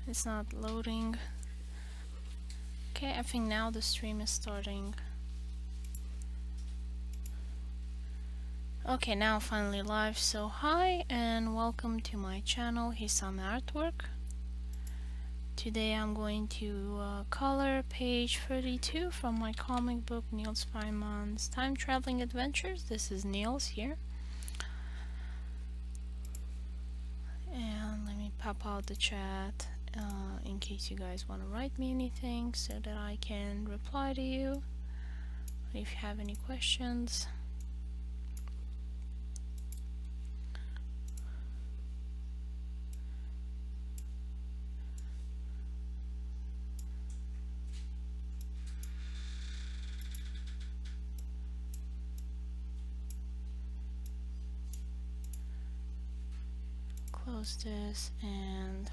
It's not loading. Okay, I think now the stream is starting. Okay, now finally live. So hi and welcome to my channel Hisame Artwork. Today I'm going to color page 32 from my comic book Niels Feynman's Time Traveling Adventures. This is Niels here. And let me pop out the chat in case you guys want to write me anything so that I can reply to you if you have any questions. Close this and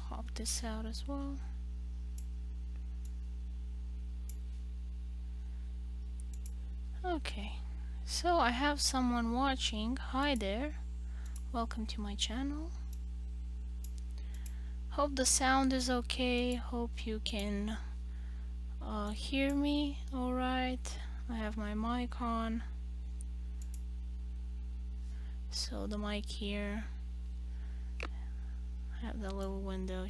pop this out as well. Okay, so I have someone watching. Hi there, welcome to my channel. Hope the sound is okay, hope you can hear me alright. I have my mic on. So the mic here, I have the little window,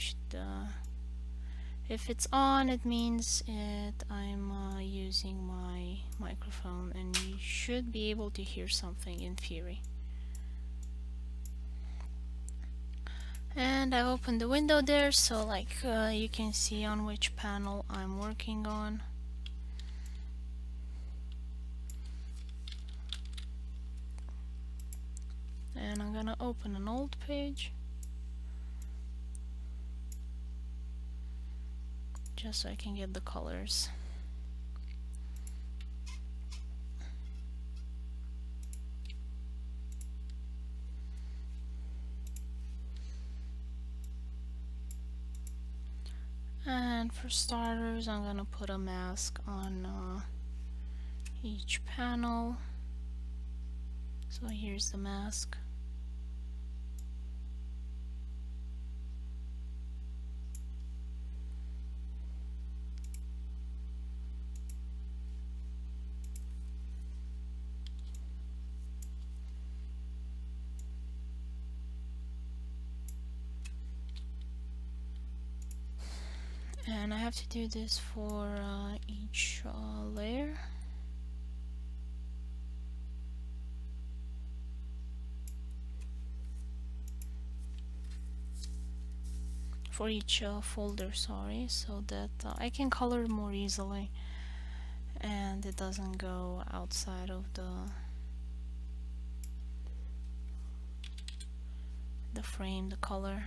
if it's on it means I'm using my microphone and you should be able to hear something in theory. And I've opened the window there so like you can see on which panel I'm working on. And I'm gonna open an old page just so I can get the colors. And for starters, I'm gonna put a mask on each panel. So here's the mask. And I have to do this for each layer. For each folder, sorry, so that I can color more easily and it doesn't go outside of the frame, the color.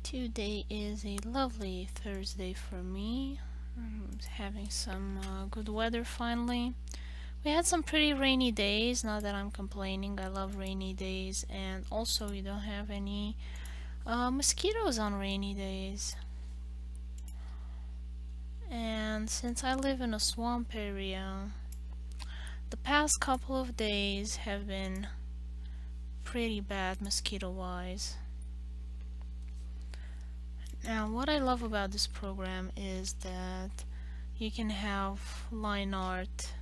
Today is a lovely Thursday for me. I'm having some good weather finally. We had some pretty rainy days, not that I'm complaining, I love rainy days, and also we don't have any mosquitoes on rainy days. And since I live in a swamp area, the past couple of days have been pretty bad mosquito-wise. Now what I love about this program is that you can have line art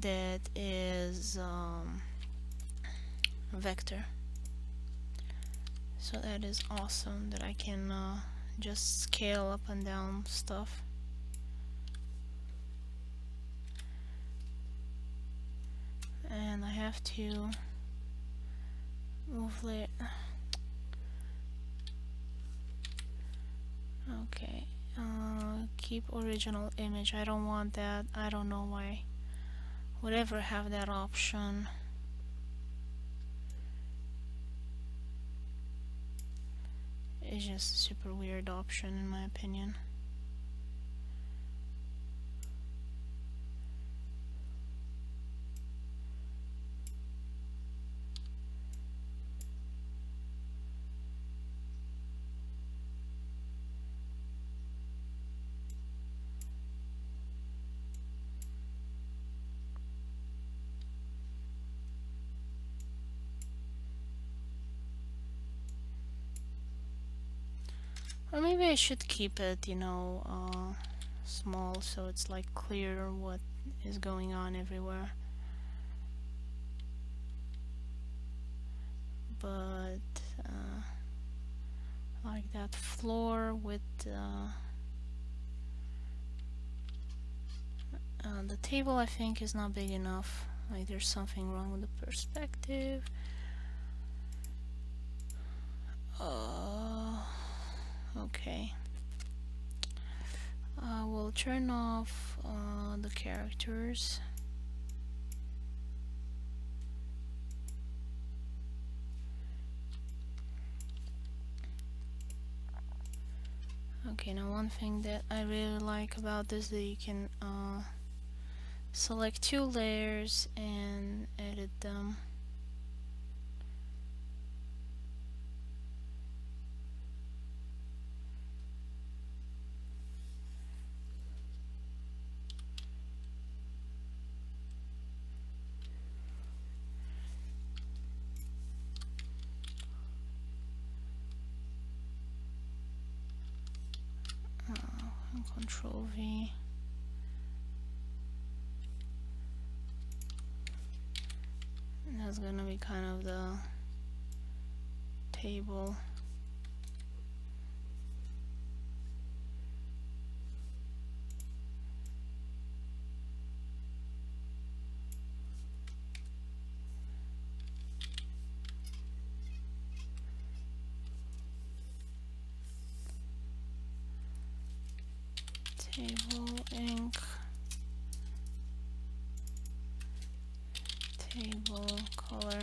that is vector. So that is awesome that I can just scale up and down stuff. And I have to move it. Okay, Keep original image. I don't want that. I don't know why would ever have that option. It's just a super weird option in my opinion. Or maybe I should keep it, you know, small so it's like clear what is going on everywhere. But like that floor with the table, I think is not big enough. Like there's something wrong with the perspective. Okay. We'll turn off the characters. Okay, now one thing that I really like about this is that you can select two layers and edit them. Control V. And that's gonna be kind of the table. Table ink. Table color.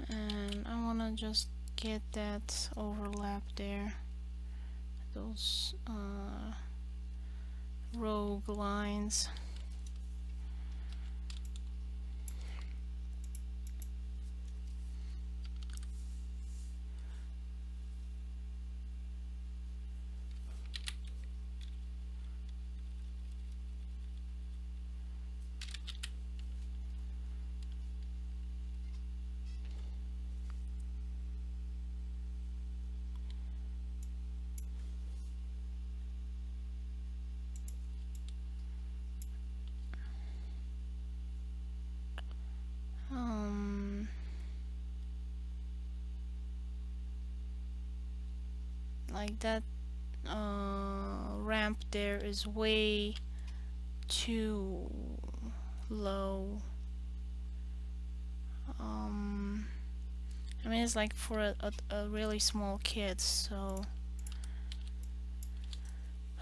And I want to just get that overlap there, those rogue lines. Like that ramp there is way too low. I mean, it's like for a really small kid, so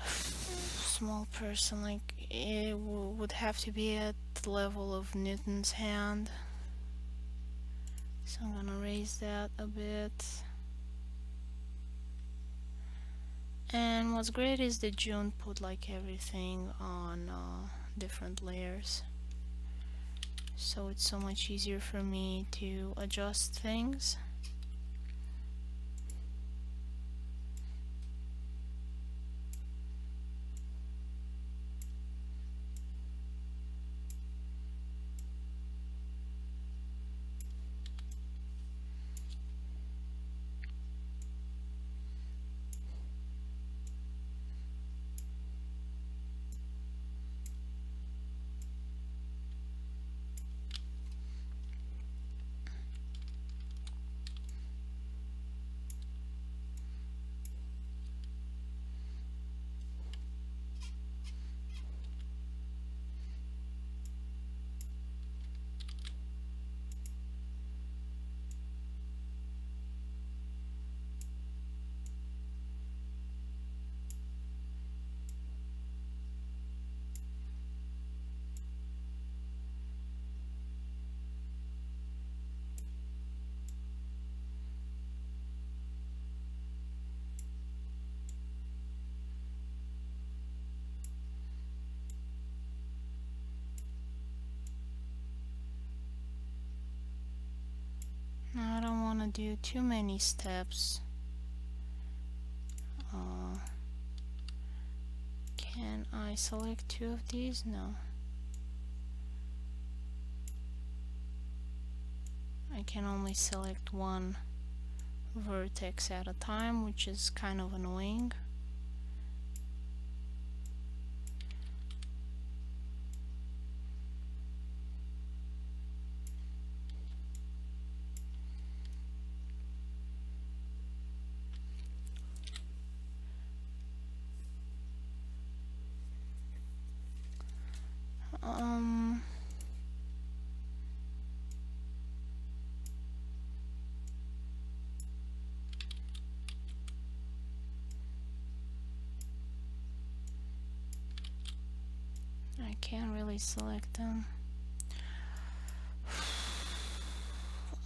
small person, like it would have to be at the level of Newton's hand. So I'm gonna raise that a bit. And what's great is that Jun put like everything on different layers, so it's so much easier for me to adjust things. Now I don't want to do too many steps. Can I select two of these? No. I can only select one vertex at a time, which is kind of annoying. I can't really select them.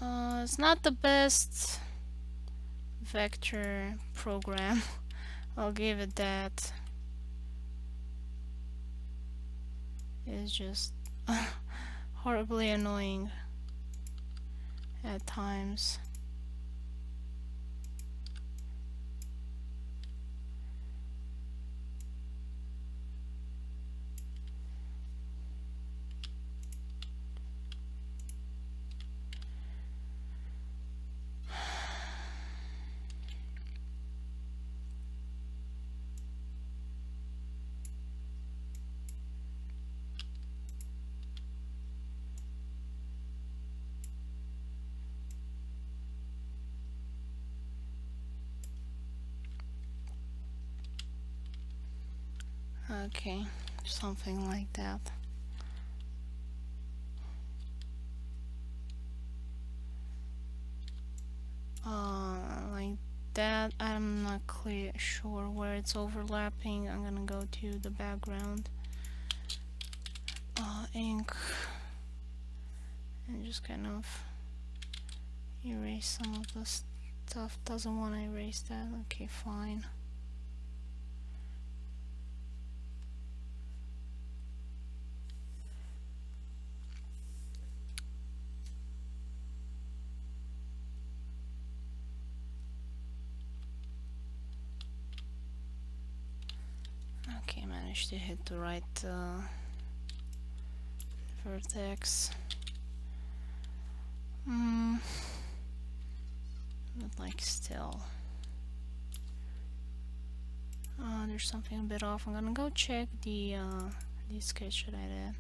It's not the best vector program. I'll give it that. It's just horribly annoying at times. Okay, something like that. Like that. I'm not sure where it's overlapping. I'm gonna go to the background, ink, and just kind of erase some of the stuff. Doesn't want to erase that. Okay, fine. Okay, managed to hit the right vertex. But like still. There's something a bit off. I'm gonna go check the sketch that I did.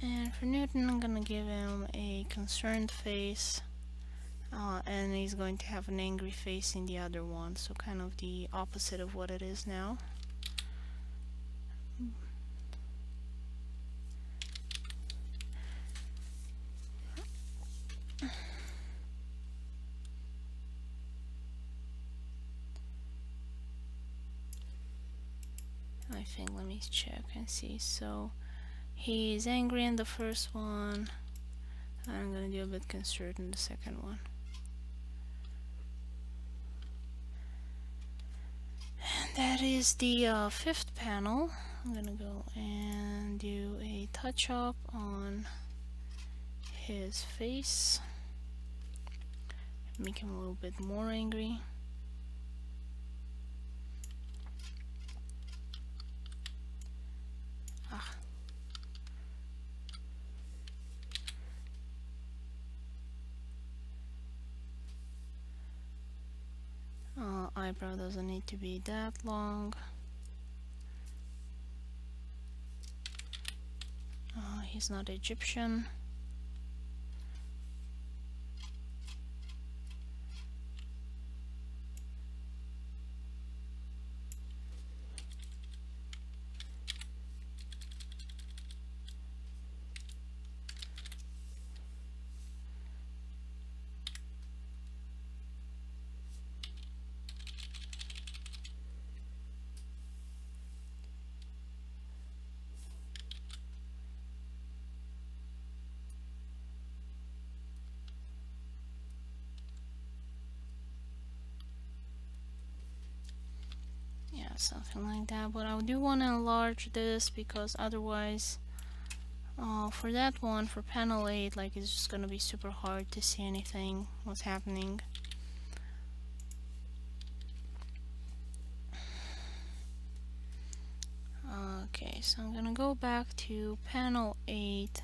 And for Newton, I'm gonna give him a concerned face, and he's going to have an angry face in the other one, so kind of the opposite of what it is now. I think, let me check and see. So he's angry in the first one. I'm gonna do a bit concerned in the second one. And that is the fifth panel. I'm gonna go and do a touch up on his face, make him a little bit more angry. Eyebrow doesn't need to be that long. He's not Egyptian. Yeah, something like that. But I do want to enlarge this because otherwise, for that one, for panel 8, like it's just gonna be super hard to see anything, what's happening. Okay, so I'm gonna go back to panel 8.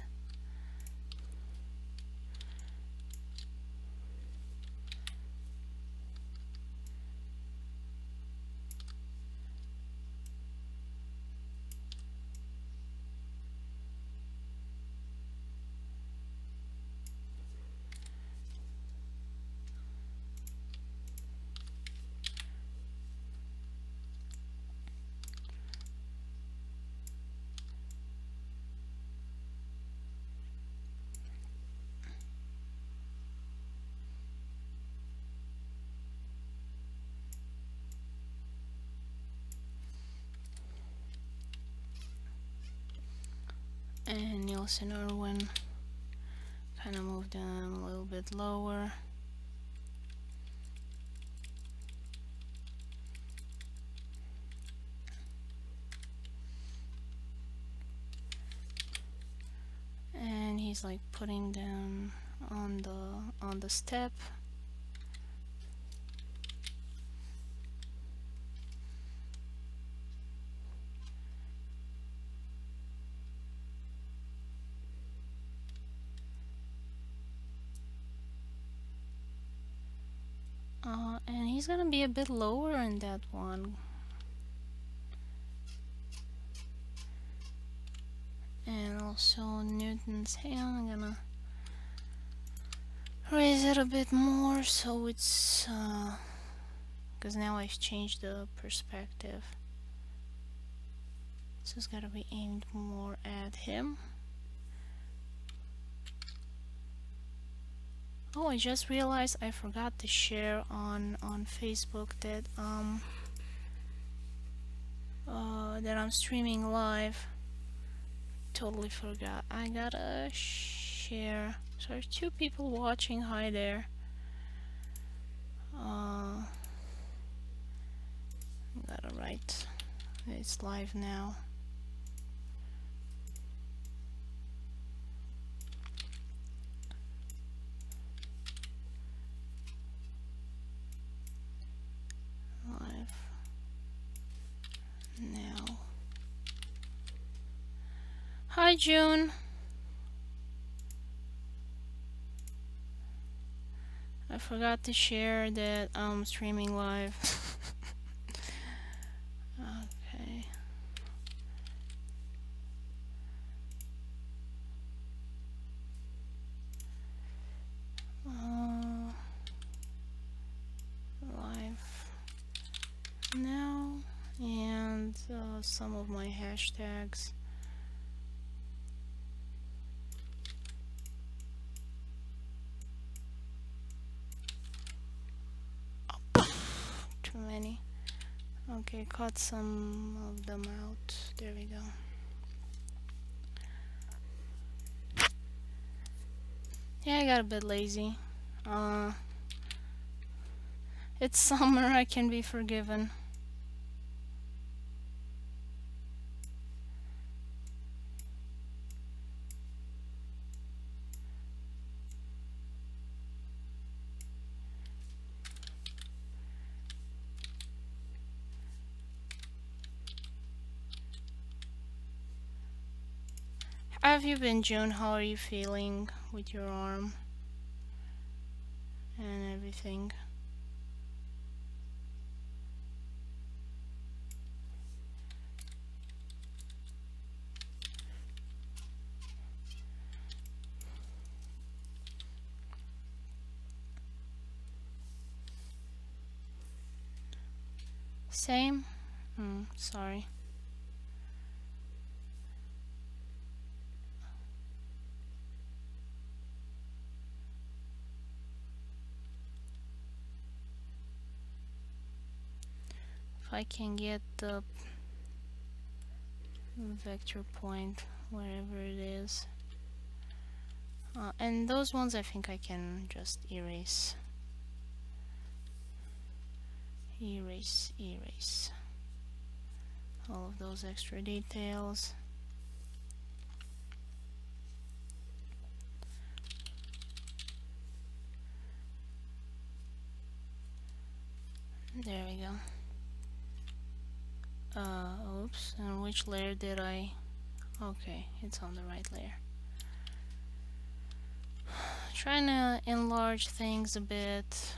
And Niels and Irwin, kind of move them a little bit lower. And he's like putting them on the step. And he's gonna be a bit lower in that one. And also Newton's hand, I'm gonna raise it a bit more so it's because now I've changed the perspective, so it's gotta be aimed more at him. Oh, I just realized I forgot to share on Facebook that that I'm streaming live. Totally forgot. I gotta share. So there's 2 people watching. Hi there. Gotta write. It's live now. Live now. Hi June. I forgot to share that I'm streaming live. Okay. Live now, and some of my hashtags. Too many. Okay, cut some of them out. There we go. Yeah, I got a bit lazy. It's summer, I can be forgiven. How have you been, June? How are you feeling with your arm and everything? Same? Sorry. If I can get the vector point wherever it is. And those ones I think I can just erase. Erase. all of those extra details. There we go. Oops, and which layer did I... Okay, it's on the right layer. Trying to enlarge things a bit.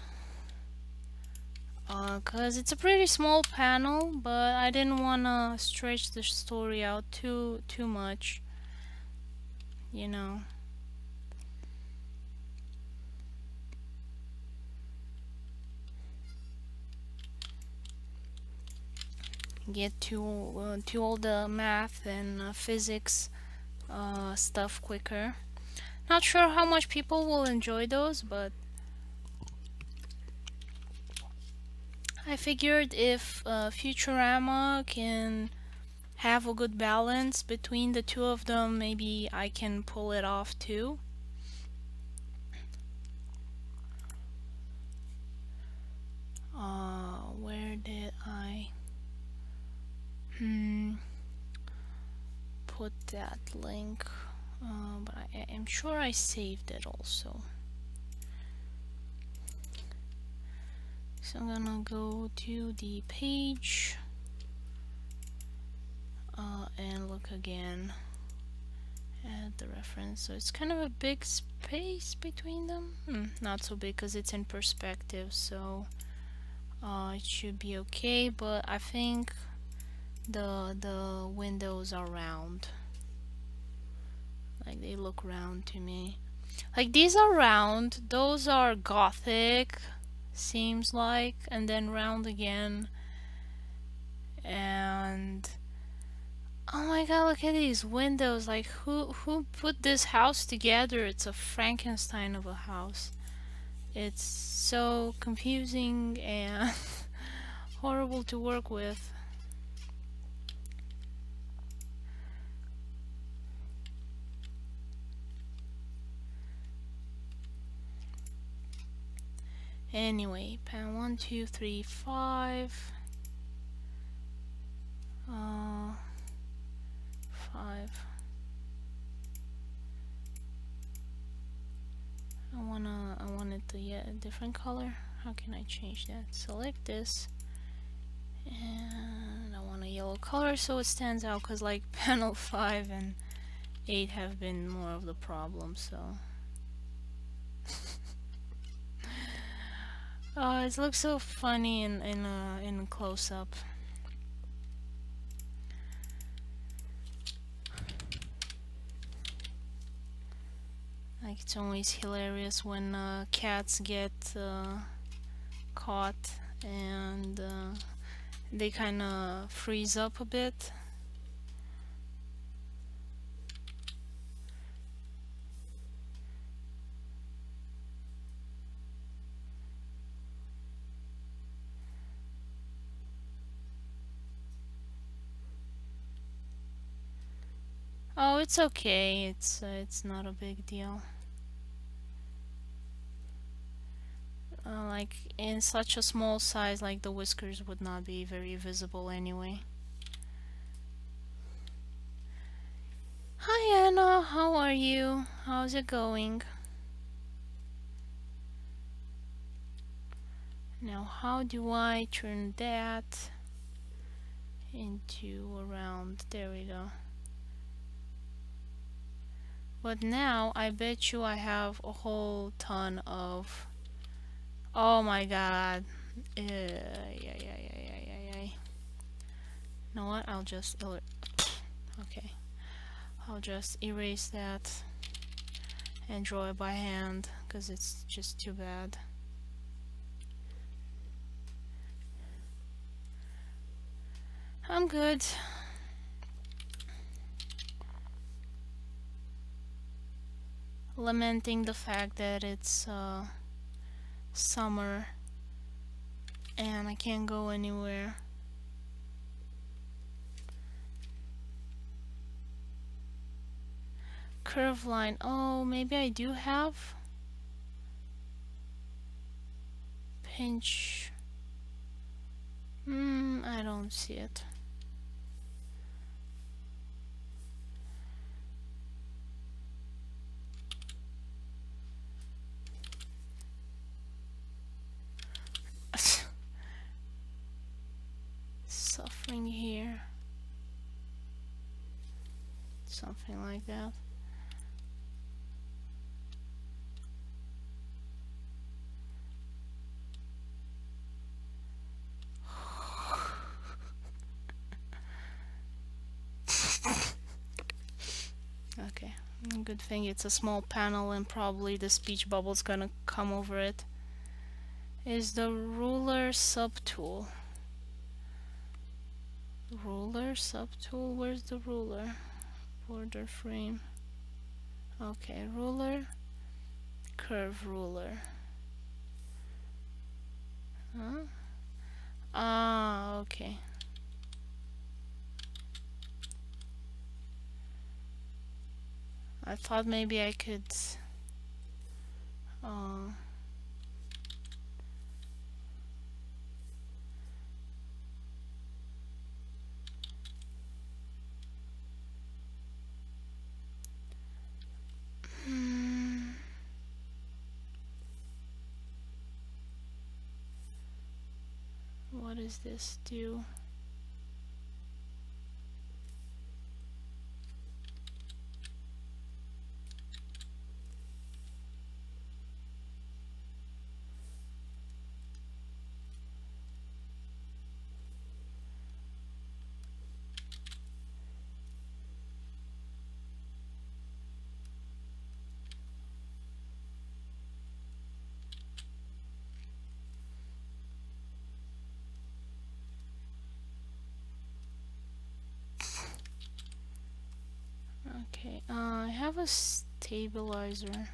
Cause it's a pretty small panel, but I didn't wanna stretch the story out too much. You know. Get to all the math and physics stuff quicker. Not sure how much people will enjoy those, but I figured if Futurama can have a good balance between the two of them, maybe I can pull it off too. Where did I put that link? But I am sure I saved it also. So I'm gonna go to the page and look again at the reference. So it's kind of a big space between them. Not so big because it's in perspective, so it should be okay. But I think the windows are round. Like they look round to me. Like these are round, those are gothic, seems like, and then round again. And oh my god, look at these windows. Like who put this house together? It's a Frankenstein of a house. It's so confusing and horrible to work with. Anyway, pan 1, 2, 3, 5. 5. I want it to get a different color. How can I change that? Select this, and I want a yellow color so it stands out, because like panel 5 and 8 have been more of the problem, so oh, it looks so funny in a close-up. Like it's always hilarious when cats get caught and they kind of freeze up a bit. Oh, it's okay. It's not a big deal. Like in such a small size, like the whiskers would not be very visible anyway. Hi Anna, how are you? How's it going? Now how do I turn that into around? There we go. But now I bet you I have a whole ton of... Oh my god. Yeah. You know what? I'll just... Okay. I'll just erase that and draw it by hand, because it's just too bad. I'm good. Lamenting the fact that it's summer and I can't go anywhere. Curve line. Oh, maybe I do have pinch. I don't see it. string here. Something like that. Okay, good thing it's a small panel and probably the speech bubble's gonna come over it. Is the ruler subtool? Ruler subtool? Where's the ruler? Border frame. Okay, ruler, curve ruler. Huh? Ah, okay. I thought maybe I could what does this do? Okay, I have a stabilizer.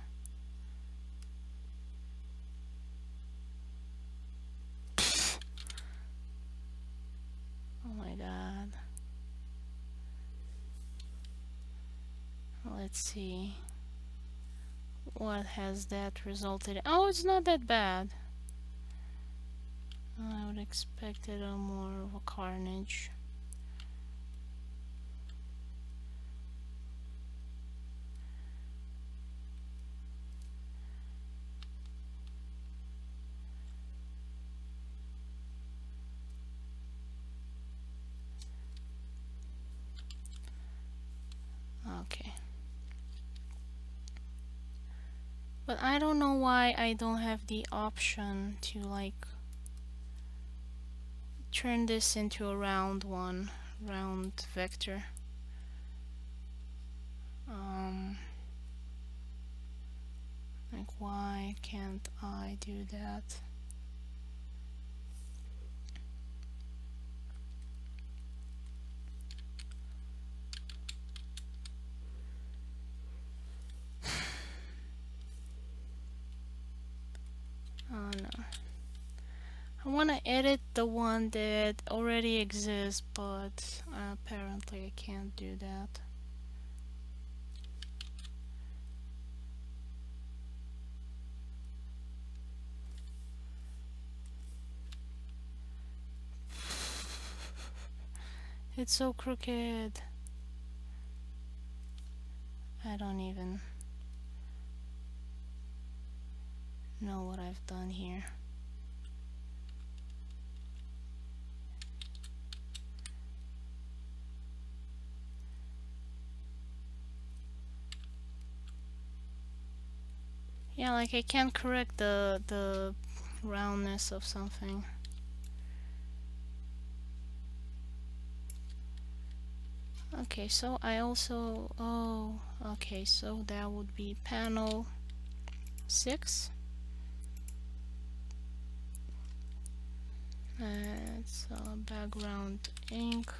Oh my god. Let's see. What has that resulted in? Oh, it's not that bad. I would expect it a more of a carnage. Okay. But I don't know why I don't have the option to like turn this into a round vector. Like why can't I do that? Oh no. I want to edit the one that already exists, but apparently I can't do that. It's so crooked. I don't even know what I've done here. Yeah, like I can't correct the roundness of something. Okay, so I also, oh, okay, so that would be panel 6. It's background ink.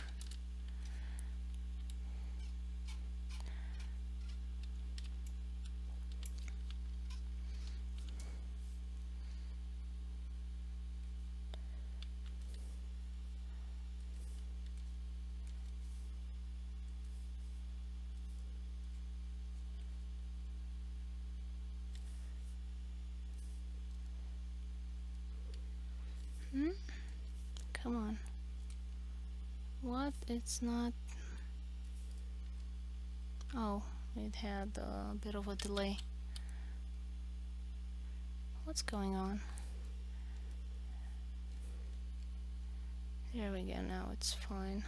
Come on. What? It's not. Oh, it had a bit of a delay. What's going on? There we go, now it's fine.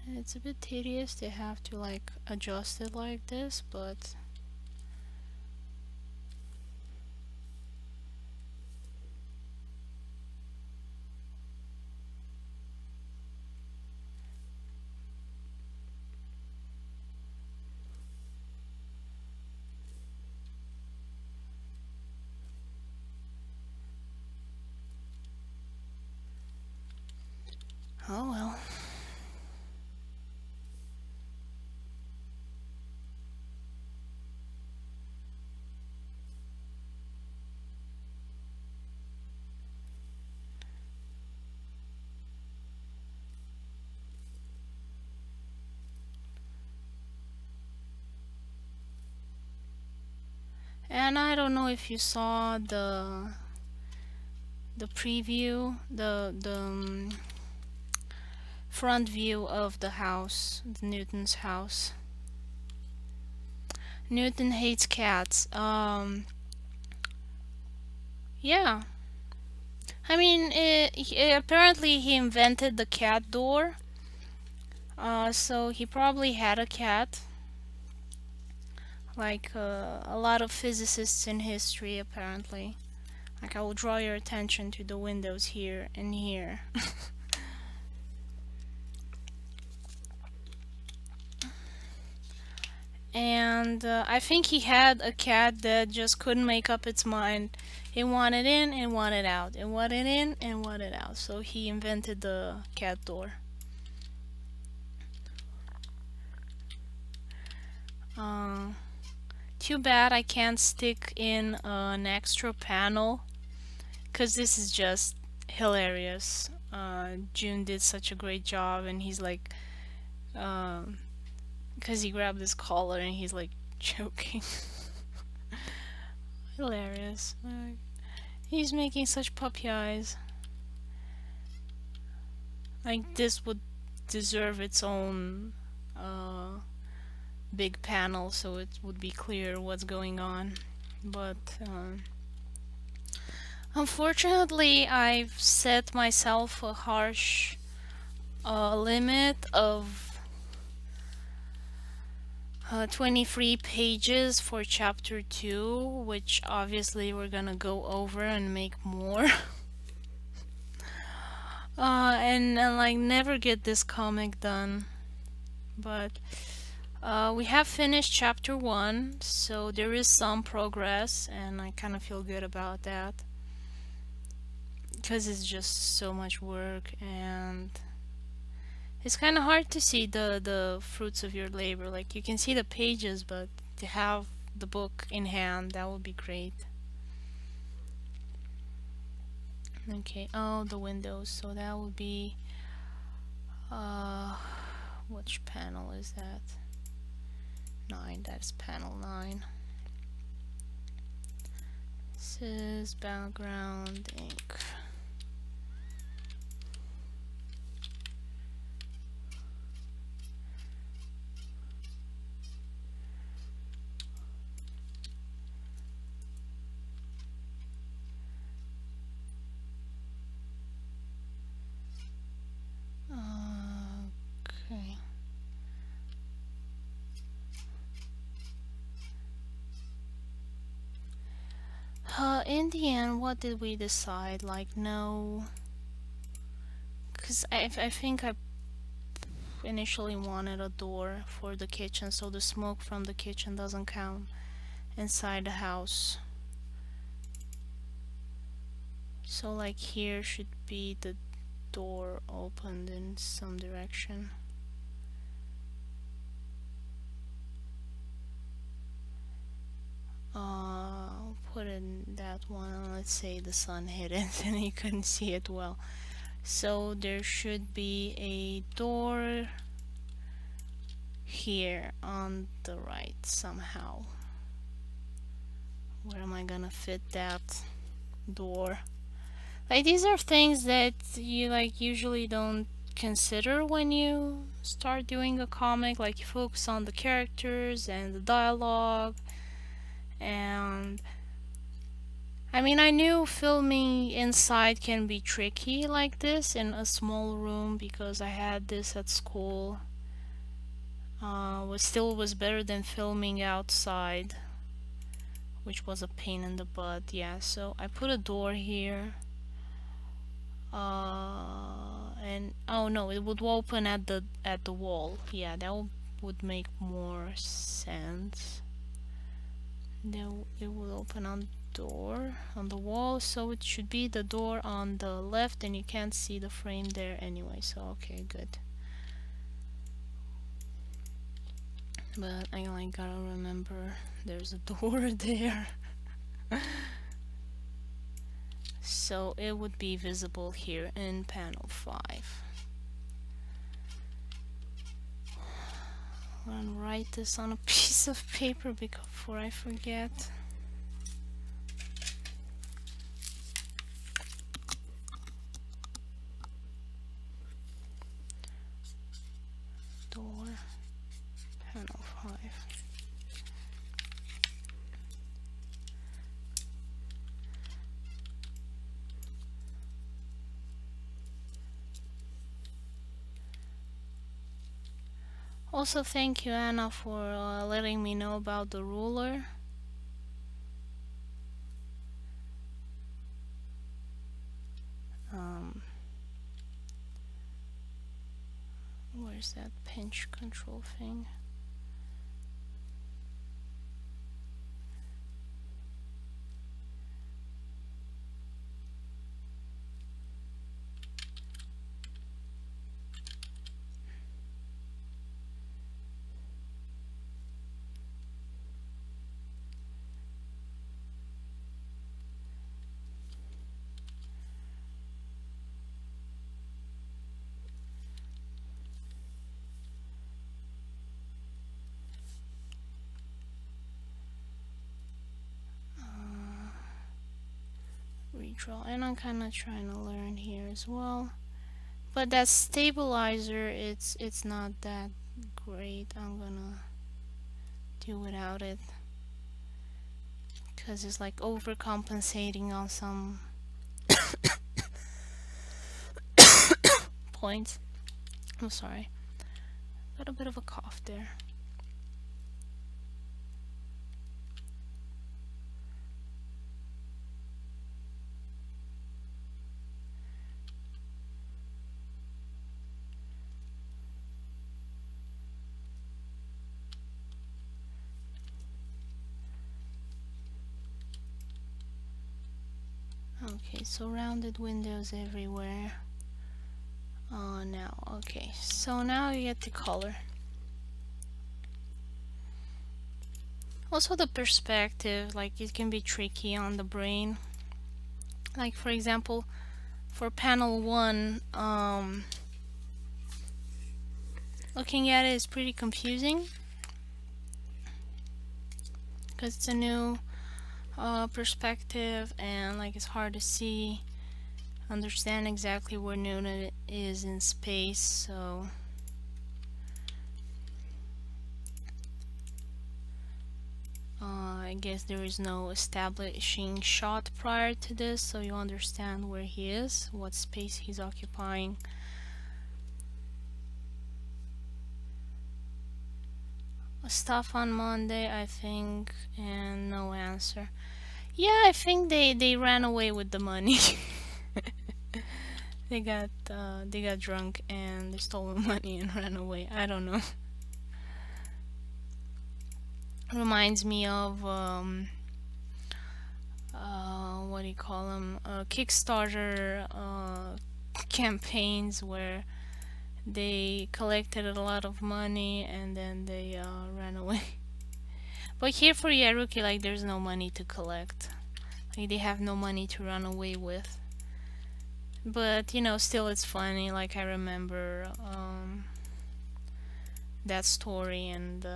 It's a bit tedious to have to like adjust it like this, but oh well. And I don't know if you saw the preview, the front view of the house, Newton's house. Newton hates cats. Yeah. I mean, apparently he invented the cat door. So he probably had a cat. Like a lot of physicists in history, apparently. Like, I will draw your attention to the windows here and here. And I think he had a cat that just couldn't make up its mind. It wanted in and wanted out. It wanted in and wanted out. So he invented the cat door. Too bad I can't stick in an extra panel, because this is just hilarious. Jun did such a great job, and he's like, because he grabbed his collar and he's like choking. Hilarious. He's making such puppy eyes. Like, this would deserve its own big panel so it would be clear what's going on. But unfortunately, I've set myself a harsh limit of 23 pages for chapter 2, which obviously we're gonna go over and make more. And like never get this comic done. But we have finished chapter 1, so there is some progress, and I kind of feel good about that. Because it's just so much work, and it's kind of hard to see the fruits of your labor. Like, you can see the pages, but to have the book in hand, that would be great. Okay, oh, the windows, so that would be which panel is that? 9, that's panel 9. This is background ink. Okay. In the end, what did we decide? Like, no, because I think I initially wanted a door for the kitchen so the smoke from the kitchen doesn't come inside the house. So like here should be the door opened in some direction. I'll put in that one. Let's say the sun hit it and you couldn't see it well. So there should be a door here on the right somehow. Where am I gonna fit that door? Like, these are things that you like usually don't consider when you start doing a comic. Like, you focus on the characters and the dialogue, and I mean, I knew filming inside can be tricky like this in a small room because I had this at school. Still was better than filming outside, which was a pain in the butt. Yeah, so I put a door here. And oh no, it would open at the wall. Yeah, that would make more sense. Then it will open on the door on the wall, so it should be the door on the left, and you can't see the frame there anyway. So okay, good. But I like gotta remember there's a door there. So it would be visible here in panel 5. I'm gonna write this on a piece of paper before I forget. Door, panel 5. Also, thank you, Anna, for letting me know about the ruler. Where's that pinch control thing? Redraw, and I'm kind of trying to learn here as well. But that stabilizer, it's not that great. I'm gonna do without it because it's like overcompensating on some points. I'm sorry, got a bit of a cough there. Okay, so rounded windows everywhere. Now, okay, so now you get the color. Also the perspective, like it can be tricky on the brain. Like for example, for panel 1, looking at it is pretty confusing because it's a new perspective, and like it's hard to see, understand exactly where Newton is in space. So I guess there is no establishing shot prior to this, so you understand where he is, what space he's occupying. Stuff on Monday, I think, and no answer. Yeah, I think they ran away with the money. They got drunk and they stole the money and ran away. I don't know. Reminds me of what do you call them? Kickstarter campaigns where they collected a lot of money and then they ran away. But here for Yaruki, like there's no money to collect. Like they have no money to run away with. But you know, still it's funny. Like I remember that story, and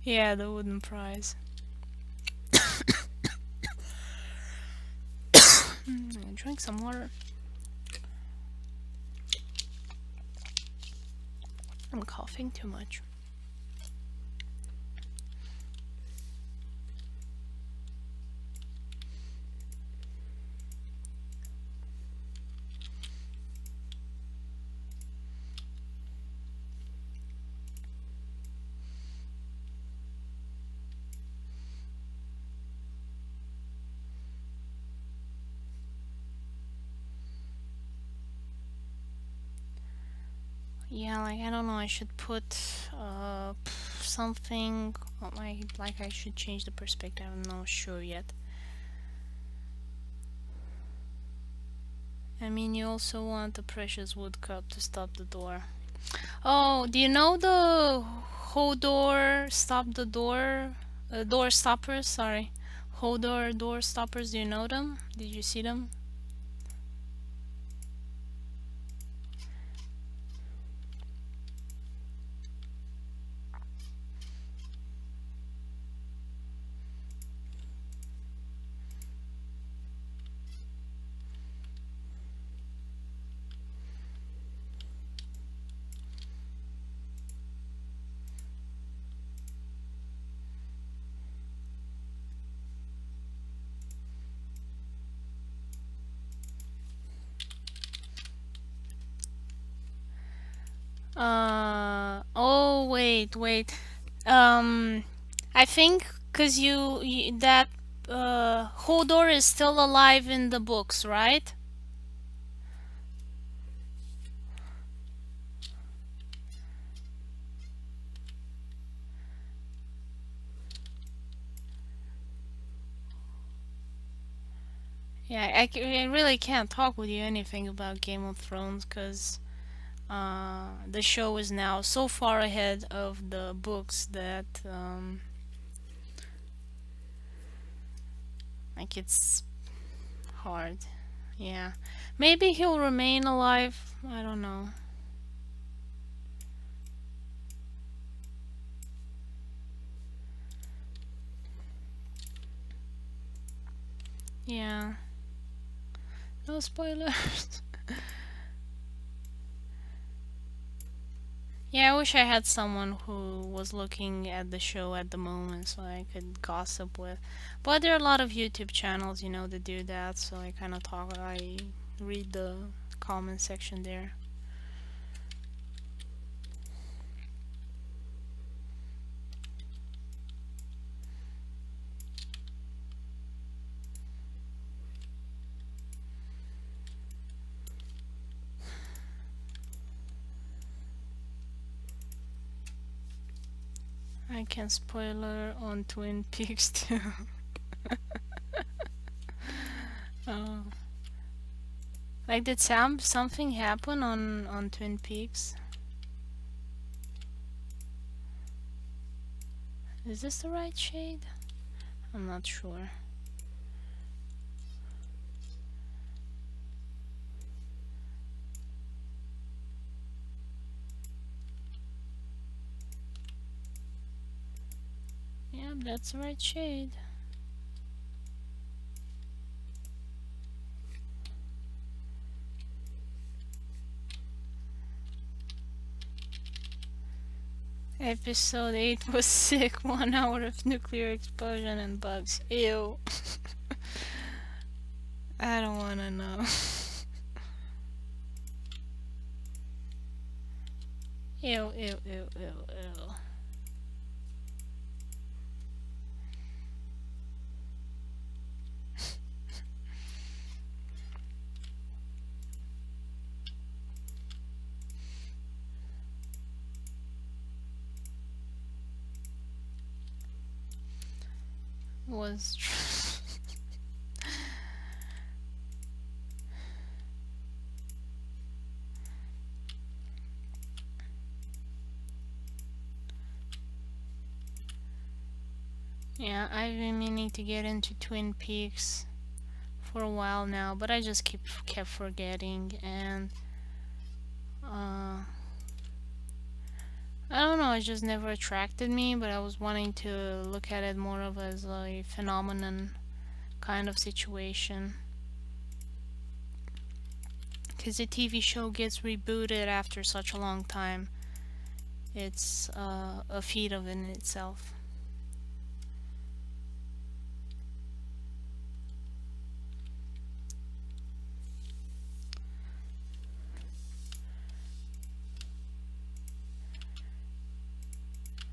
yeah, the wooden prize. I'm gonna drink some water. I'm coughing too much. Yeah, like I don't know, I should put something like I should change the perspective. I'm not sure yet. I mean, you also want the precious wood cup to stop the door. Oh, do you know the Hodor stop the door? Door stoppers, sorry. Hodor door stoppers, do you know them? Did you see them? Oh, wait. Um, I think because that Hodor is still alive in the books, right? Yeah, I really can't talk with you anything about Game of Thrones because the show is now so far ahead of the books that like it's hard. Yeah, maybe he'll remain alive. I don't know. Yeah, no spoilers. Yeah, I wish I had someone who was looking at the show at the moment so I could gossip with. But there are a lot of YouTube channels, that do that, so I kind of I read the comment section there. I can spoiler on Twin Peaks too. Oh. Like did something happen on Twin Peaks? Is this the right shade? I'm not sure. Yeah, that's the right shade. Episode 8 was sick. 1 hour of nuclear explosion and bugs. Ew. I don't wanna know. Ew, ew, ew, ew, ew. Was yeah, I've been meaning to get into Twin Peaks for a while now, but I just kept forgetting, and I don't know, it just never attracted me, but I was wanting to look at it more of as a phenomenon kind of situation. because the TV show gets rebooted after such a long time. It's a feat of in itself.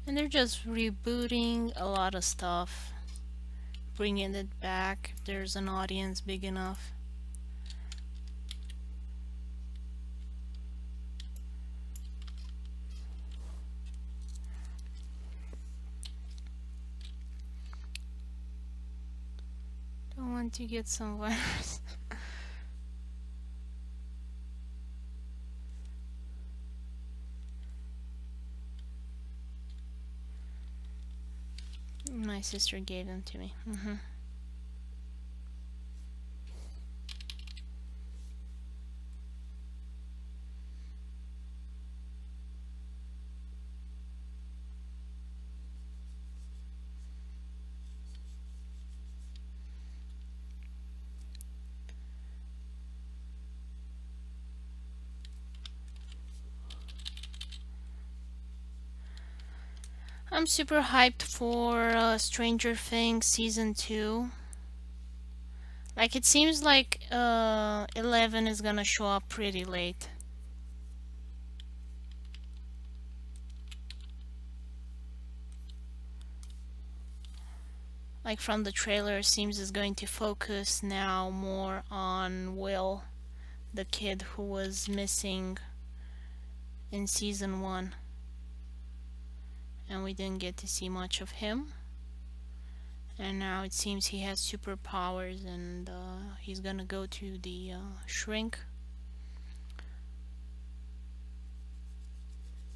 And they're just rebooting a lot of stuff, bringing it back if there's an audience big enough. Don't want to get some virus. My sister gave them to me. I'm super hyped for Stranger Things Season 2. Like, it seems like 11 is gonna show up pretty late. Like, from the trailer, it seems it's going to focus now more on Will, the kid who was missing in Season 1. And we didn't get to see much of him. And now it seems he has superpowers, and he's gonna go to the shrink.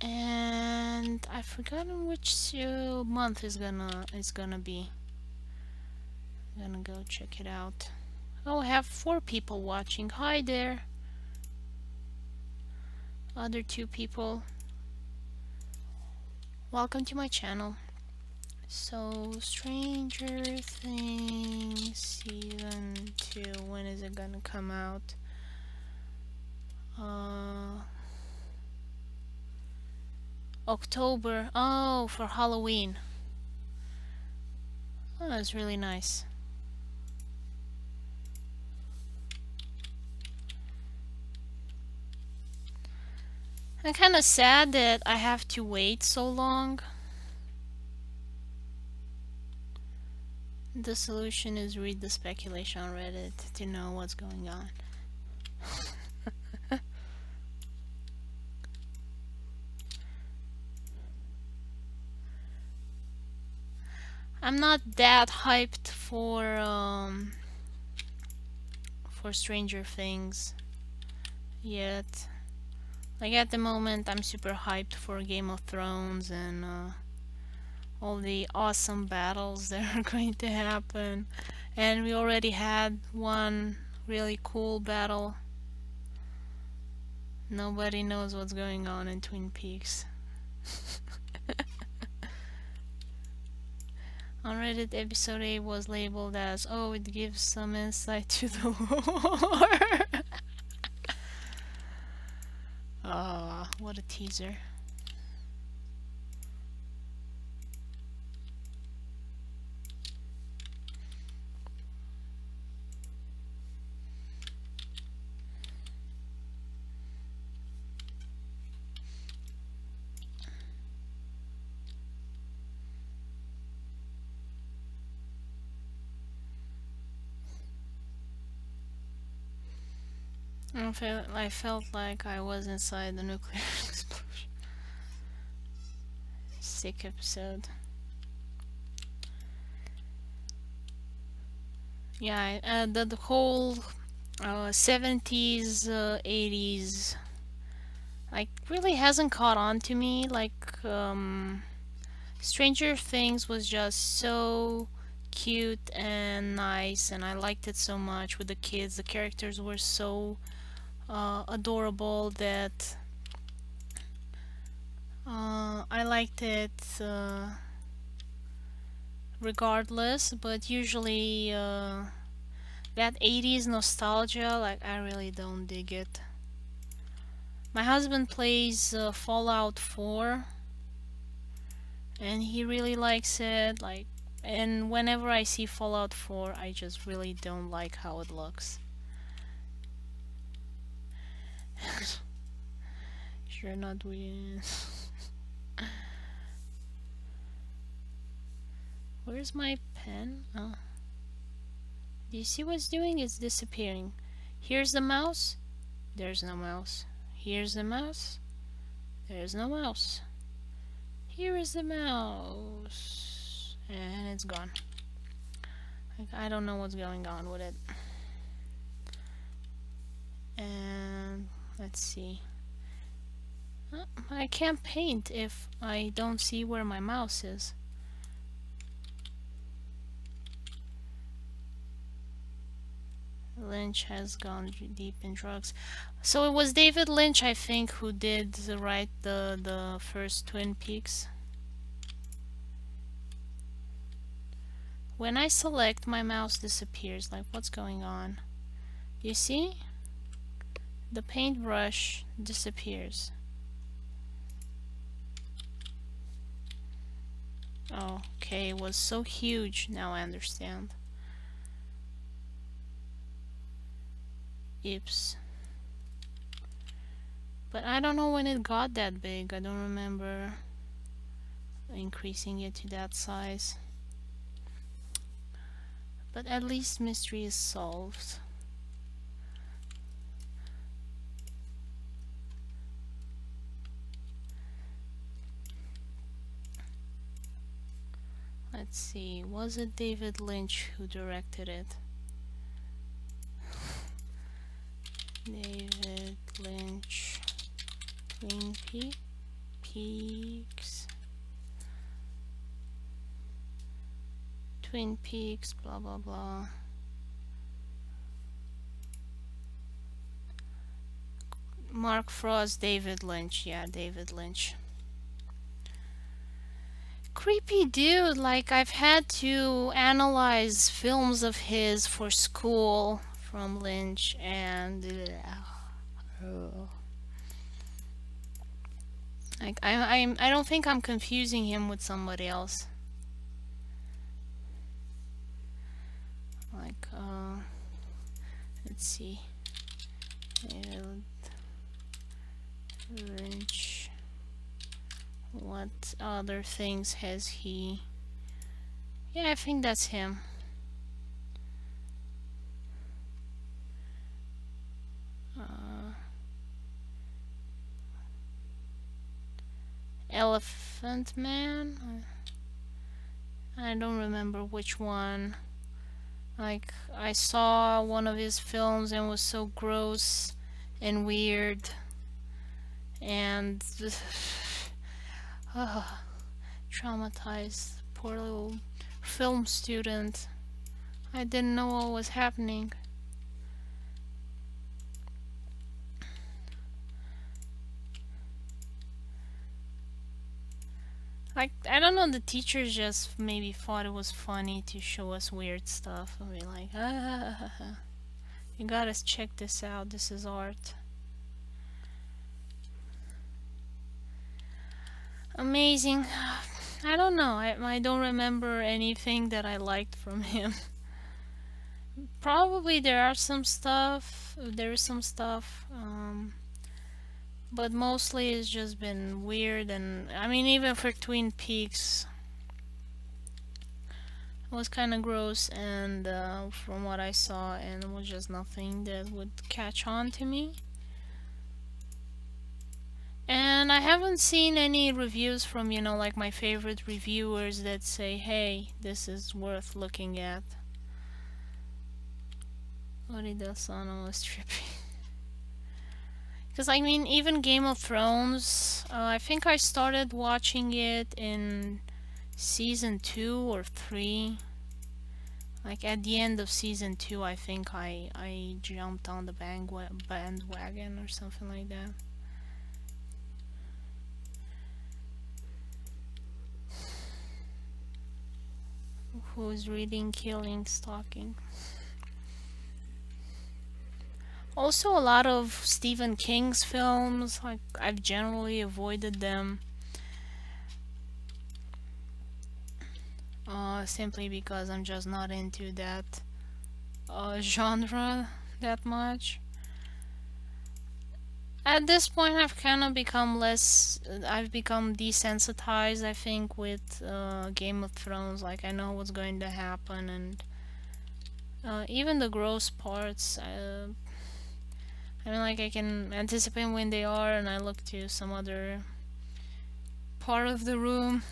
And I've forgotten which month is gonna be. I'm gonna go check it out. Oh, I have 4 people watching. Hi there. Other 2 people. Welcome to my channel. So, Stranger Things Season 2, when is it gonna come out? October. Oh, for Halloween. Oh, that's really nice. I'm kind of sad that I have to wait so long. The solution is read the speculation on Reddit to know what's going on. I'm not that hyped for Stranger Things yet. Like, at the moment, I'm super hyped for Game of Thrones and all the awesome battles that are going to happen. And we already had one really cool battle. Nobody knows what's going on in Twin Peaks. On Reddit, episode 8 was labeled as, oh, it gives some insight to the lore. Ah, what a teaser. I felt like I was inside the nuclear explosion. Sick episode. Yeah, the whole 70s, 80s, like, really hasn't caught on to me. Like, Stranger Things was just so cute and nice, and I liked it so much with the kids. The characters were so adorable that I liked it regardless, but usually that 80s nostalgia, like, I really don't dig it. My husband plays Fallout 4, and he really likes it. Like, and whenever I see Fallout 4, I just really don't like how it looks. Sure, not weird. Where's my pen? Oh. Do you see what's doing? It's disappearing. Here's the mouse. There's no mouse. Here's the mouse. There's no mouse. Here is the mouse. And it's gone. Like, I don't know what's going on with it. And let's see. I can't paint if I don't see where my mouse is. Lynch has gone deep in drugs. So it was David Lynch, I think, who did write the first Twin Peaks. When I select, my mouse disappears. Like, what's going on? You see? The paintbrush disappears. Oh, okay, it was so huge. Now I understand. Oops. But I don't know when it got that big. I don't remember increasing it to that size. But at least mystery is solved. Let's see, was it David Lynch who directed it? David Lynch, Twin Peaks, Twin Peaks, blah blah blah. Mark Frost, David Lynch, yeah, David Lynch. Creepy dude, like I've had to analyze films of his for school from Lynch, and like I don't think I'm confusing him with somebody else. Like let's see, Lynch. What other things has he? Yeah, I think that's him. Elephant Man? I don't remember which one. Like, I saw one of his films and it was so gross and weird. And traumatized. Poor little film student. I didn't know what was happening. Like, I don't know, the teachers just maybe thought it was funny to show us weird stuff. And be like, you gotta check this out, this is art. Amazing. I don't know, I don't remember anything that I liked from him. Probably there is some stuff, but mostly it's just been weird. And I mean, even for Twin Peaks it was kind of gross, and from what I saw, and it was just nothing that would catch on to me. And I haven't seen any reviews from, you know, like my favorite reviewers that say, hey, this is worth looking at. Oriida-san was trippy. Because, I mean, even Game of Thrones, I think I started watching it in season 2 or 3. Like, at the end of season 2, I think I jumped on the bandwagon or something like that. Who's reading, killing, stalking? Oh Also, a lot of Stephen King's films, like I've generally avoided them, simply because I'm just not into that genre that much. At this point, I've kind of become I've become desensitized, I think, with Game of Thrones. Like, I know what's going to happen, and even the gross parts, I mean, like, I can anticipate when they are, and I look to some other part of the room.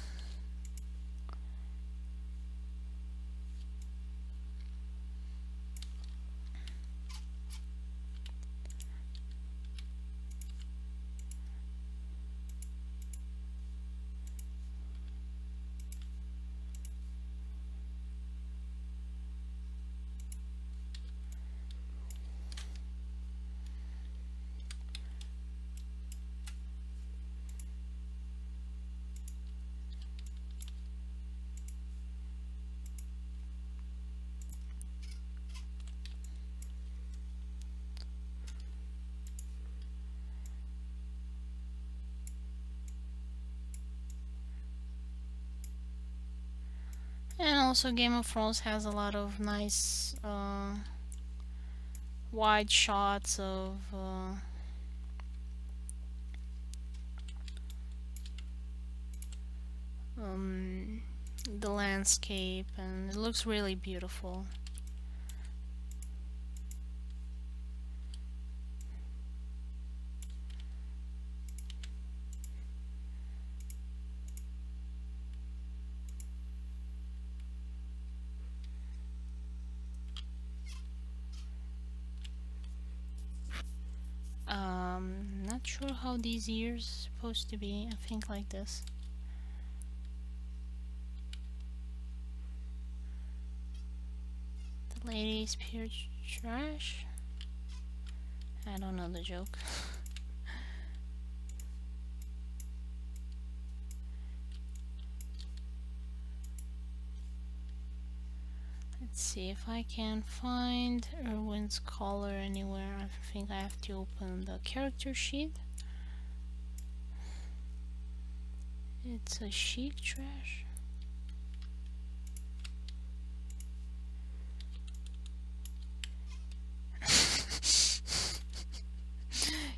And also, Game of Thrones has a lot of nice wide shots of the landscape, and it looks really beautiful. Not sure how these ears supposed to be. I think like this. The lady's pure trash. I don't know the joke. Let's see if I can find Erwin's collar anywhere. I think I have to open the character sheet. It's a chic trash.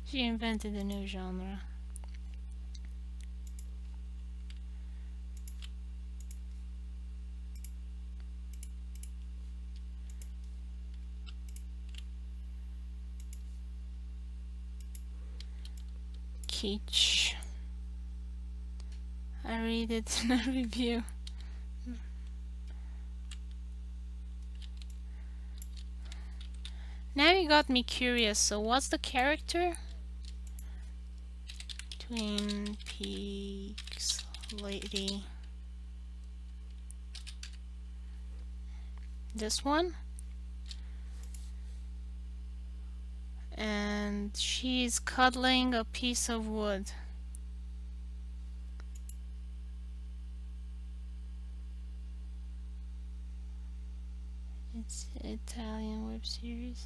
She invented a new genre. Kitsch. I read it in a review. Now you got me curious, so what's the character? Twin Peaks lady. This one? And she's cuddling a piece of wood. It's an Italian web series.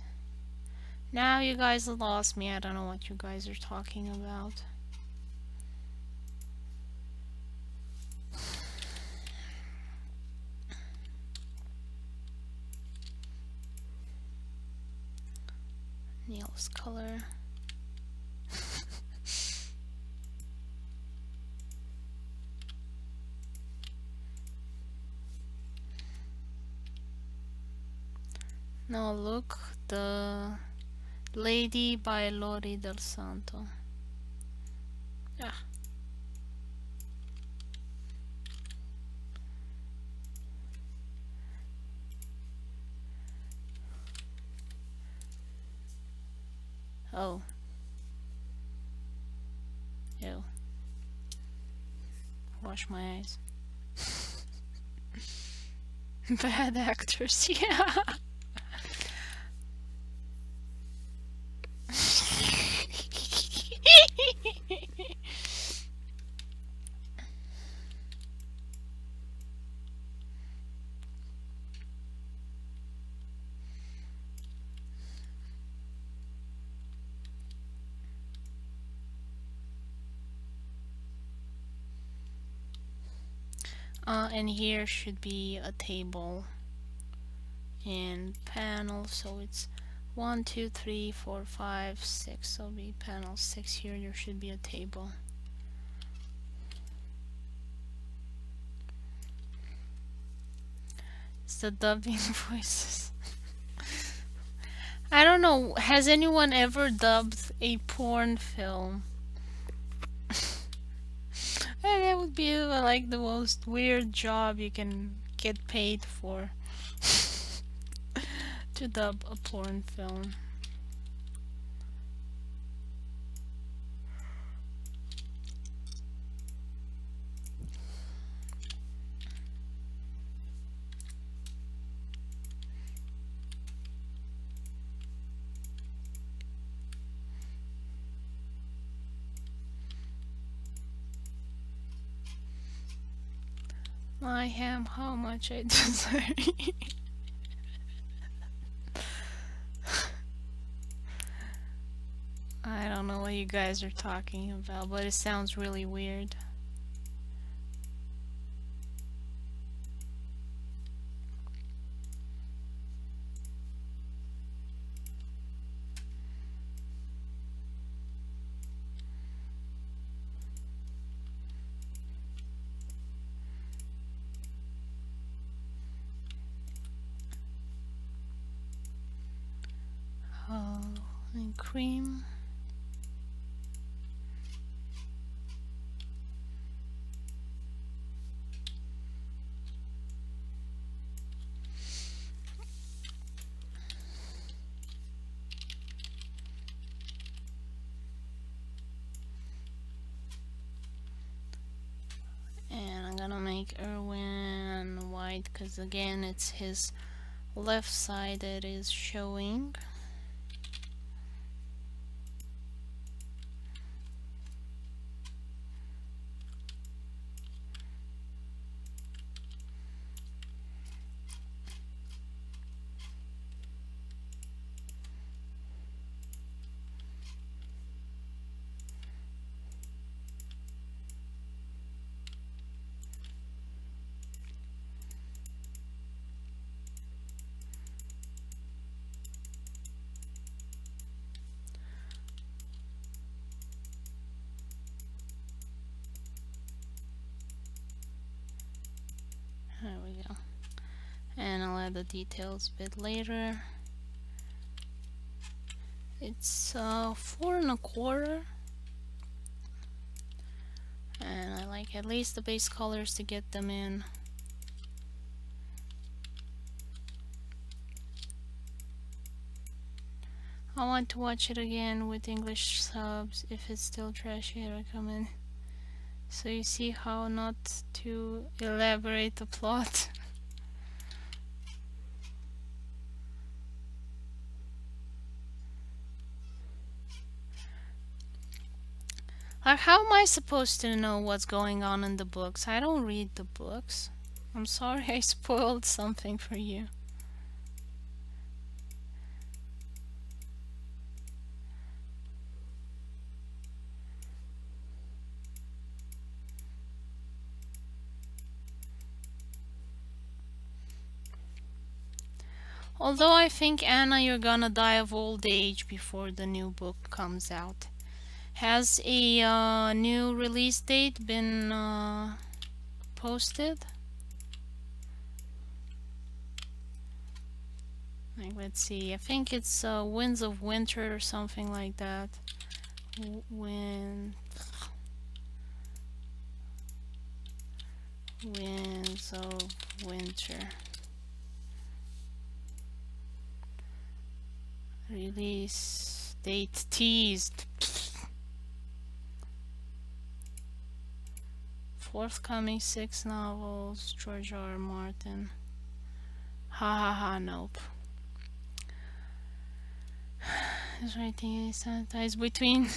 Now you guys lost me. I don't know what you guys are talking about. Niels color. Now look, the Lady by Lori del Santo. Ah. Oh. Ew. Wash my eyes. Bad actors, yeah. And here should be a table and panel, so it's 1, 2, 3, 4, 5, 6. So it'll be panel 6 here. There should be a table. It's the dubbing voices. I don't know. Has anyone ever dubbed a porn film? That would be like the most weird job you can get paid for. To dub a porn film. I am how much I deserve. I don't know what you guys are talking about, but it sounds really weird. Oh, and cream. And I'm gonna make Erwin white because again it's his left side that is showing. There we go. And I'll add the details a bit later. It's 4 1/4. And I like at least the base colors to get them in. I want to watch it again with English subs. If it's still trashy, I recommend. So you see how not to elaborate the plot. Like, how am I supposed to know what's going on in the books? I don't read the books. I'm sorry I spoiled something for you. Although I think, Anna, you're gonna die of old age before the new book comes out. Has a new release date been posted? Like, let's see. I think it's Winds of Winter or something like that. Winds of Winter. Release date teased. Forthcoming 6 novels, George R. R. Martin. Ha ha ha, nope. Is writing sanitized between.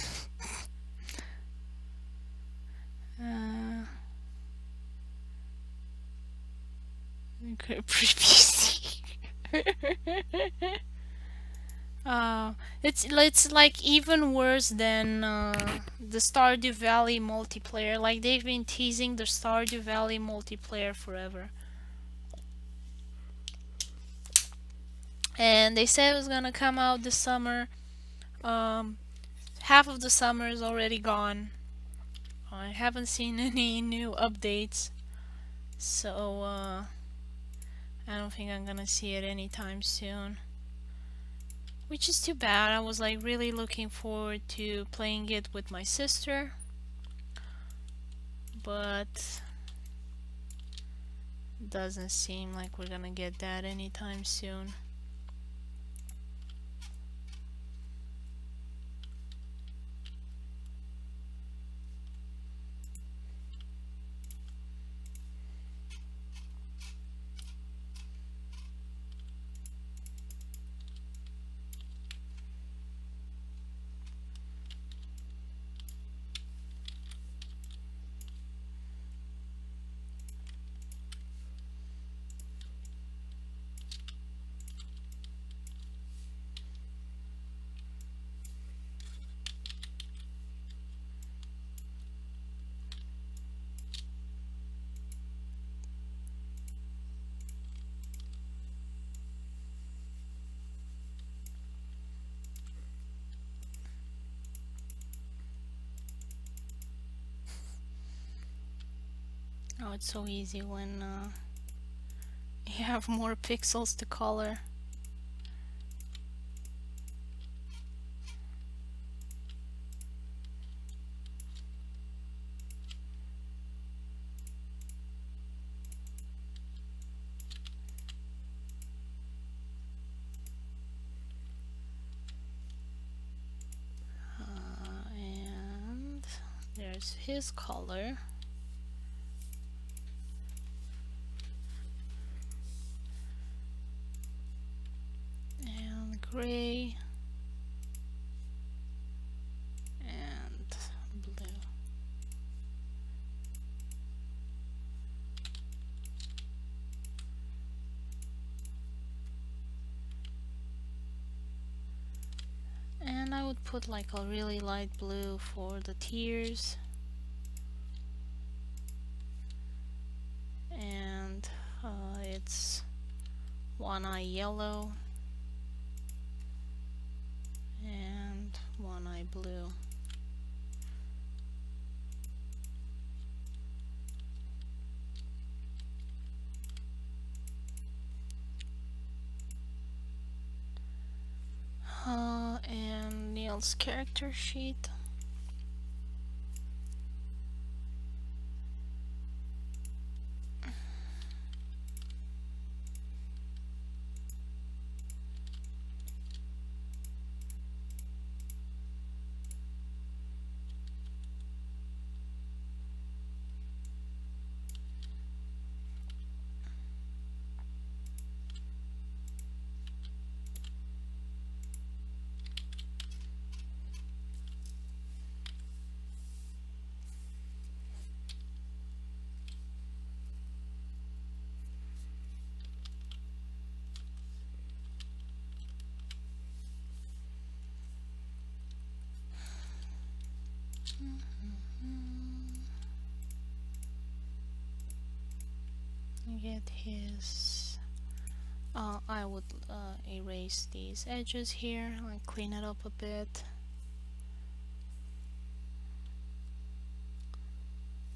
Previously. It's like even worse than the Stardew Valley multiplayer. Like they've been teasing the Stardew Valley multiplayer forever, and they said it was gonna come out this summer. Um, Half of the summer is already gone. I haven't seen any new updates, so I don't think I'm gonna see it anytime soon. Which is too bad. I was like really looking forward to playing it with my sister, but doesn't seem like we're gonna get that anytime soon. Oh, it's so easy when you have more pixels to color. And there's his color. And gray. And blue. And I would put like a really light blue for the tears. And it's one eye yellow and one eye blue. And Niels' character sheet. Get his I would erase these edges here and clean it up a bit.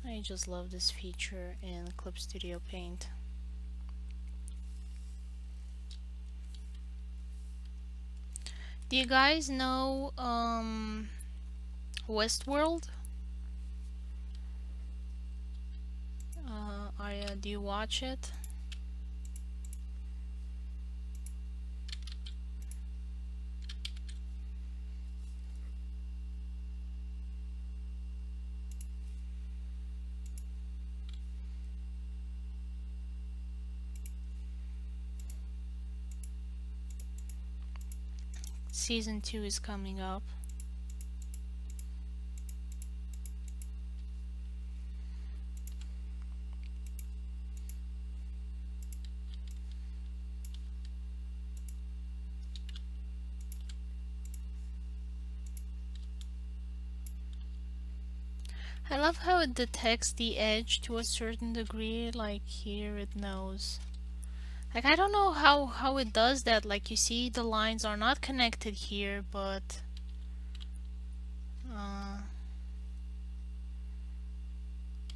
I just love this feature in Clip Studio Paint. Do you guys know Westworld? Arya, do you watch it? Season 2 is coming up. I love how it detects the edge to a certain degree, like here it knows. Like I don't know how it does that. Like you see the lines are not connected here, but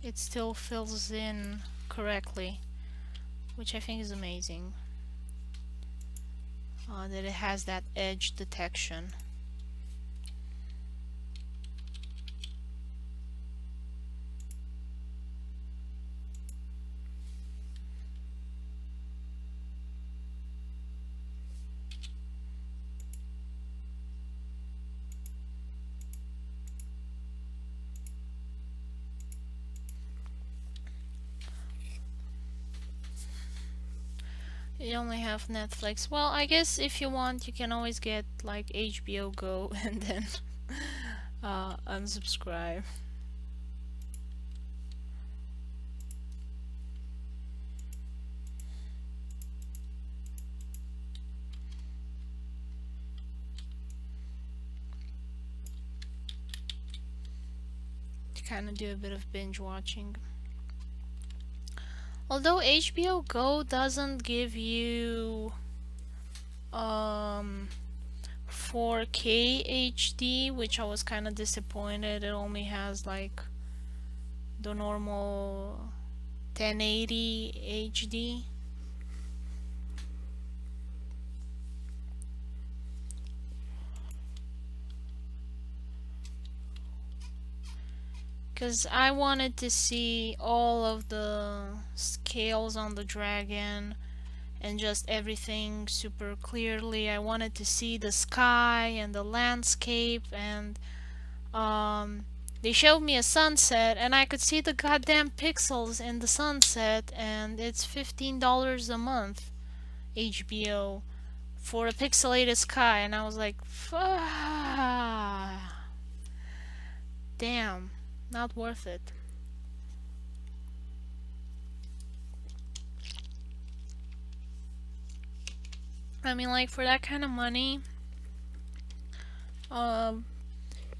it still fills in correctly, which I think is amazing. That it has that edge detection. You only have Netflix. Well, I guess if you want, you can always get like HBO Go and then unsubscribe. To kind of do a bit of binge watching. Although HBO Go doesn't give you 4K HD, which I was kind of disappointed. It only has like the normal 1080 HD. Because I wanted to see all of the scales on the dragon and just everything super clearly. I wanted to see the sky and the landscape, and they showed me a sunset and I could see the goddamn pixels in the sunset, and it's $15 a month HBO for a pixelated sky, and I was like, damn, not worth it. I mean, like, for that kind of money,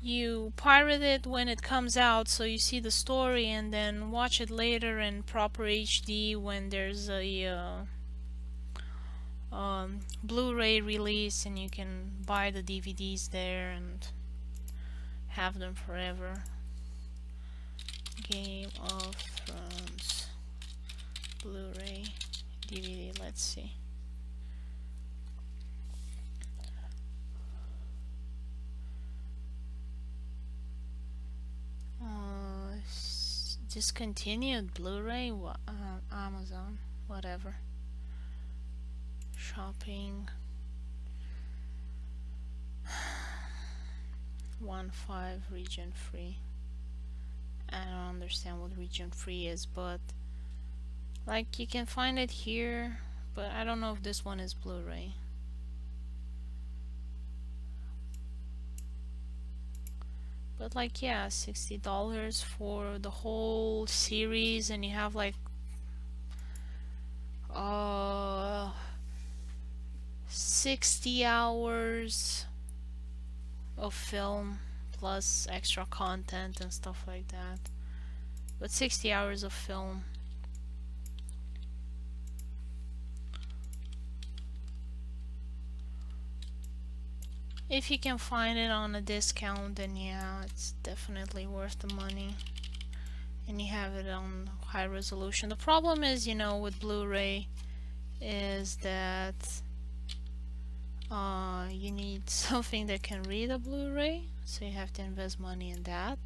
you pirate it when it comes out so you see the story, and then watch it later in proper HD when there's a Blu-ray release, and you can buy the DVDs there and have them forever. Game of Thrones Blu-ray DVD, let's see. Discontinued Blu-ray, Amazon, whatever. Shopping. 1.5 region free. I don't understand what region free is, but like you can find it here, but I don't know if this one is Blu-ray. But like, yeah, $60 for the whole series, and you have like 60 hours of film plus extra content and stuff like that. But 60 hours of film. If you can find it on a discount, then yeah, it's definitely worth the money. And you have it on high resolution. The problem is, you know, with Blu-ray is that you need something that can read a Blu-ray, so you have to invest money in that.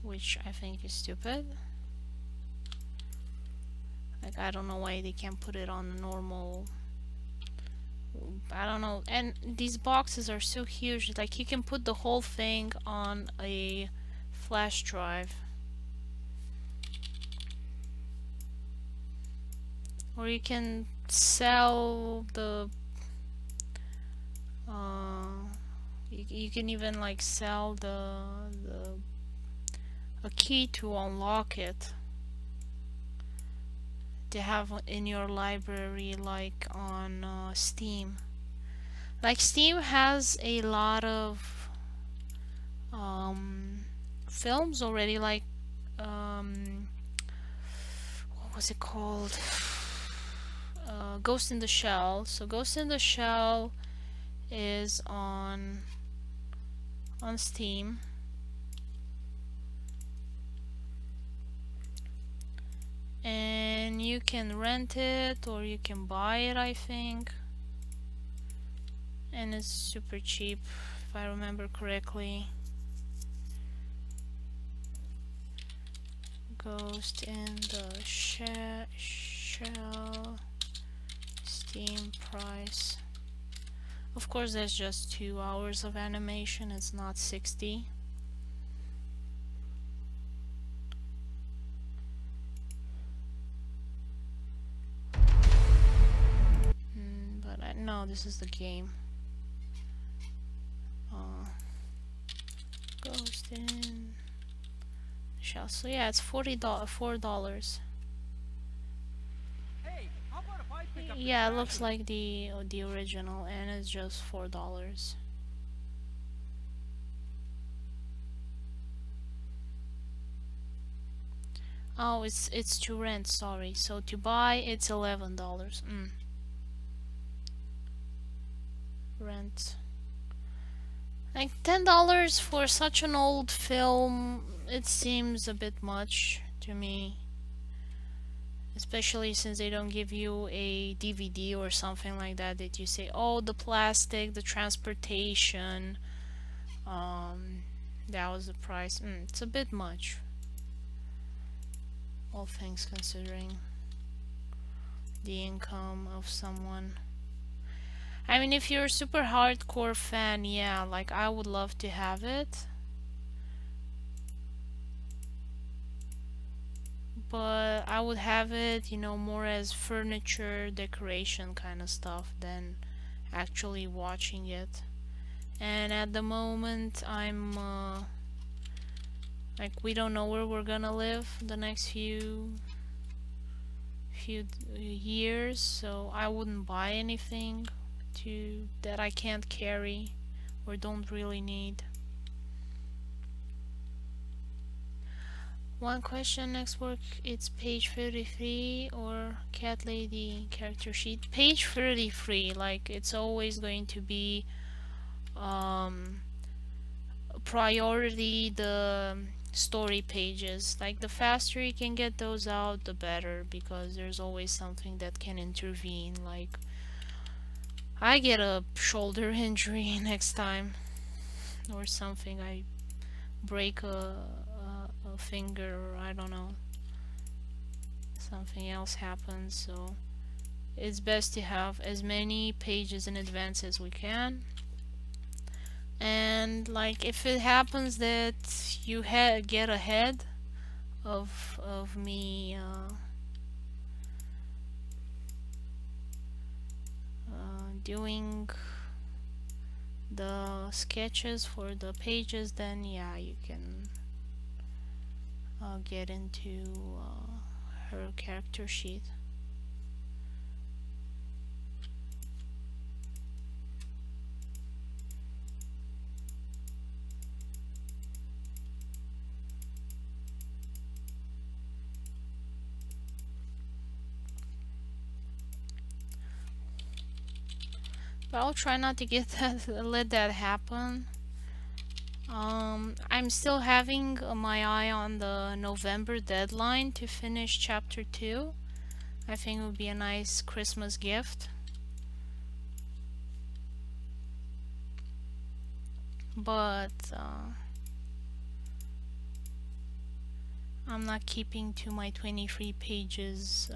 Which I think is stupid. Like, I don't know why they can't put it on a normal, I don't know. And these boxes are so huge, like you can put the whole thing on a flash drive, or you can sell the you can even like sell a key to unlock it, to have in your library, like on Steam. Like Steam has a lot of films already, like what was it called? Ghost in the Shell. So Ghost in the Shell is on Steam. And you can rent it or you can buy it, I think. And it's super cheap, if I remember correctly. Ghost in the Shell Steam price. Of course, there's just 2 hours of animation, it's not 60. But no, this is the game. Ghost in Shell. So yeah, it's $4. Hey, how about if I pick up the Yeah, it trash looks and like the original, and it's just $4. Oh, it's to rent. Sorry. So to buy, it's $11. Rent. Like $10 for such an old film. It seems a bit much to me. Especially since they don't give you a DVD or something like that you say, oh, the plastic, the transportation, that was the price. It's a bit much, all things considering the income of someone. I mean, if you're a super hardcore fan, yeah, like I would love to have it. But I would have it, you know, more as furniture, decoration kind of stuff than actually watching it. And at the moment, I'm like, we don't know where we're gonna live the next few years, so I wouldn't buy anything that I can't carry or don't really need. One question, next work, it's page 33 or cat lady character sheet. Page 33, like it's always going to be priority the story pages. Like the faster you can get those out, the better, because there's always something that can intervene. Like I get a shoulder injury next time or something, I break a finger, or I don't know, something else happens. So it's best to have as many pages in advance as we can. And like if it happens that you get ahead of me doing the sketches for the pages, then yeah, you can get into her character sheet. But I'll try not to get that, let that happen. I'm still having my eye on the November deadline to finish chapter 2. I think it would be a nice Christmas gift. But I'm not keeping to my 23 pages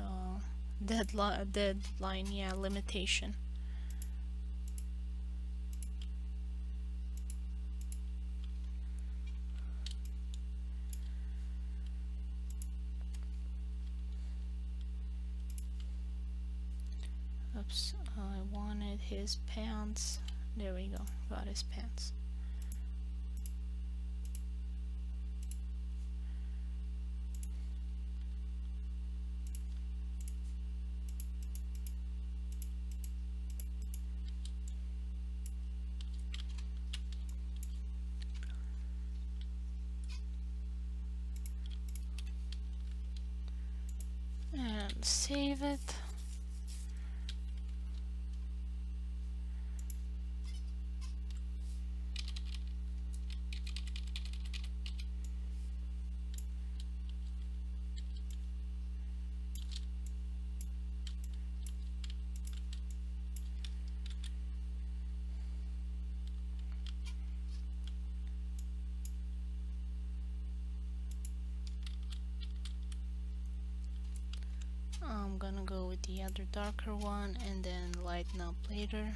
deadline, yeah, limitation. Oops, I wanted his pants. There we go, got his pants. Save it. I'm gonna go with the other darker one and then lighten up later.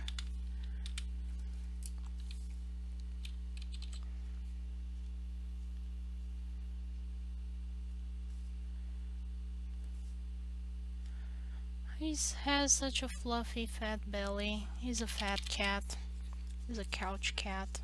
He has such a fluffy fat belly. He's a fat cat. He's a couch cat.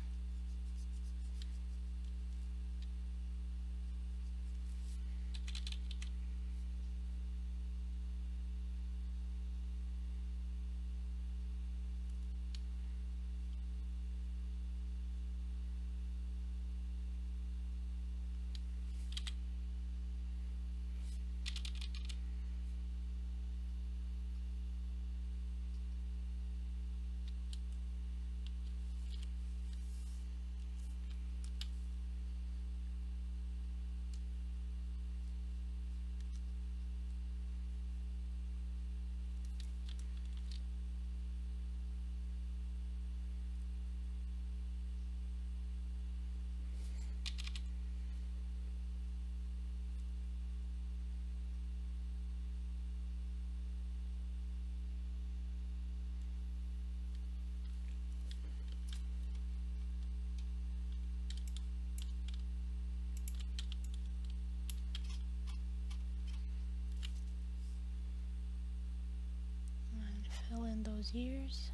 And fill in those ears.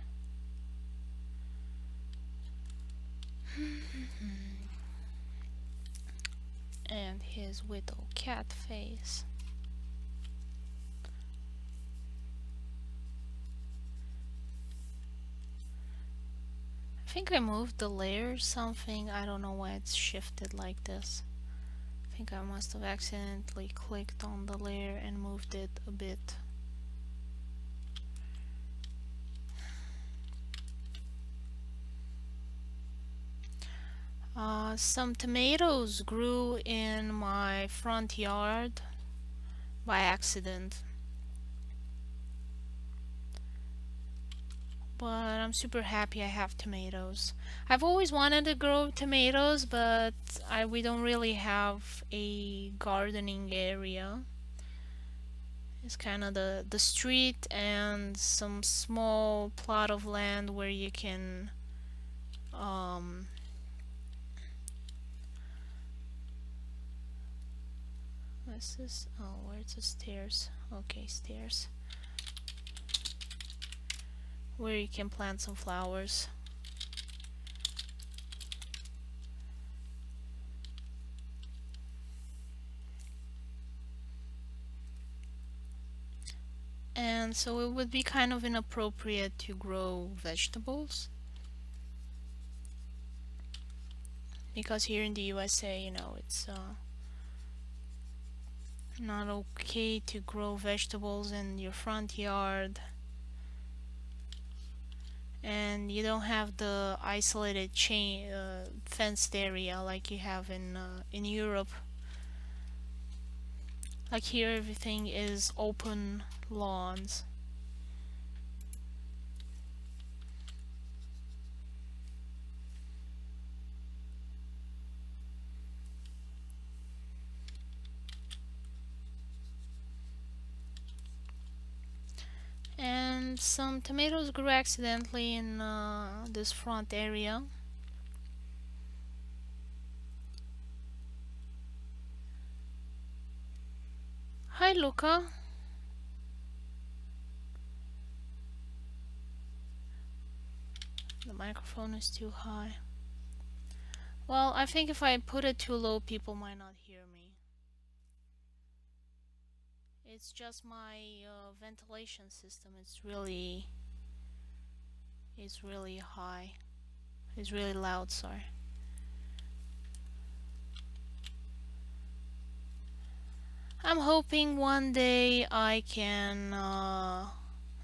And his little cat face. I think I moved the layer something. I don't know why it's shifted like this. I think I must have accidentally clicked on the layer and moved it a bit. Some tomatoes grew in my front yard by accident. But I'm super happy I have tomatoes. I've always wanted to grow tomatoes, but we don't really have a gardening area. It's kind of the street and some small plot of land where you can what's this? Oh, where's the stairs? Okay, stairs. Where you can plant some flowers. And so it would be kind of inappropriate to grow vegetables. Because here in the USA, you know, it's not okay to grow vegetables in your front yard. And you don't have the isolated chain fenced area like you have in Europe. Like here everything is open lawns. And some tomatoes grew accidentally in this front area. Hi Luca. The microphone is too high. Well, I think if I put it too low, people might not hear me. It's just my ventilation system. It's really high. It's really loud, sorry. I'm hoping one day I can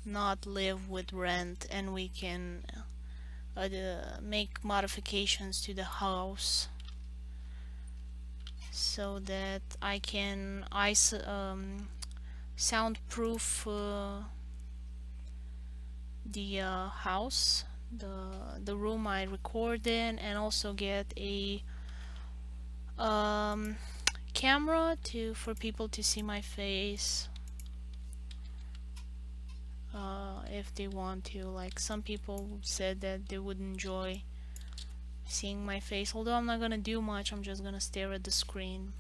not live with rent and we can make modifications to the house so that I can soundproof the house, the room I record in, and also get a um, camera for people to see my face if they want to. Like some people said that they would enjoy seeing my face, although I'm not gonna do much. I'm just gonna stare at the screen.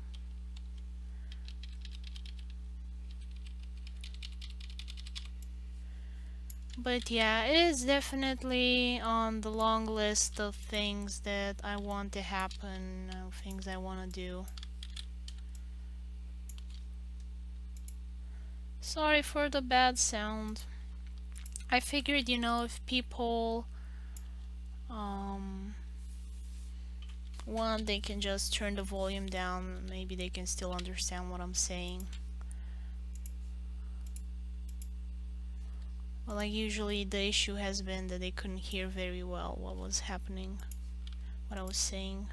But yeah, it is definitely on the long list of things that I want to happen, things I want to do. Sorry for the bad sound. I figured, you know, if people want, they can just turn the volume down. Maybe they can still understand what I'm saying. Well, like usually the issue has been that they couldn't hear very well what was happening, what I was saying.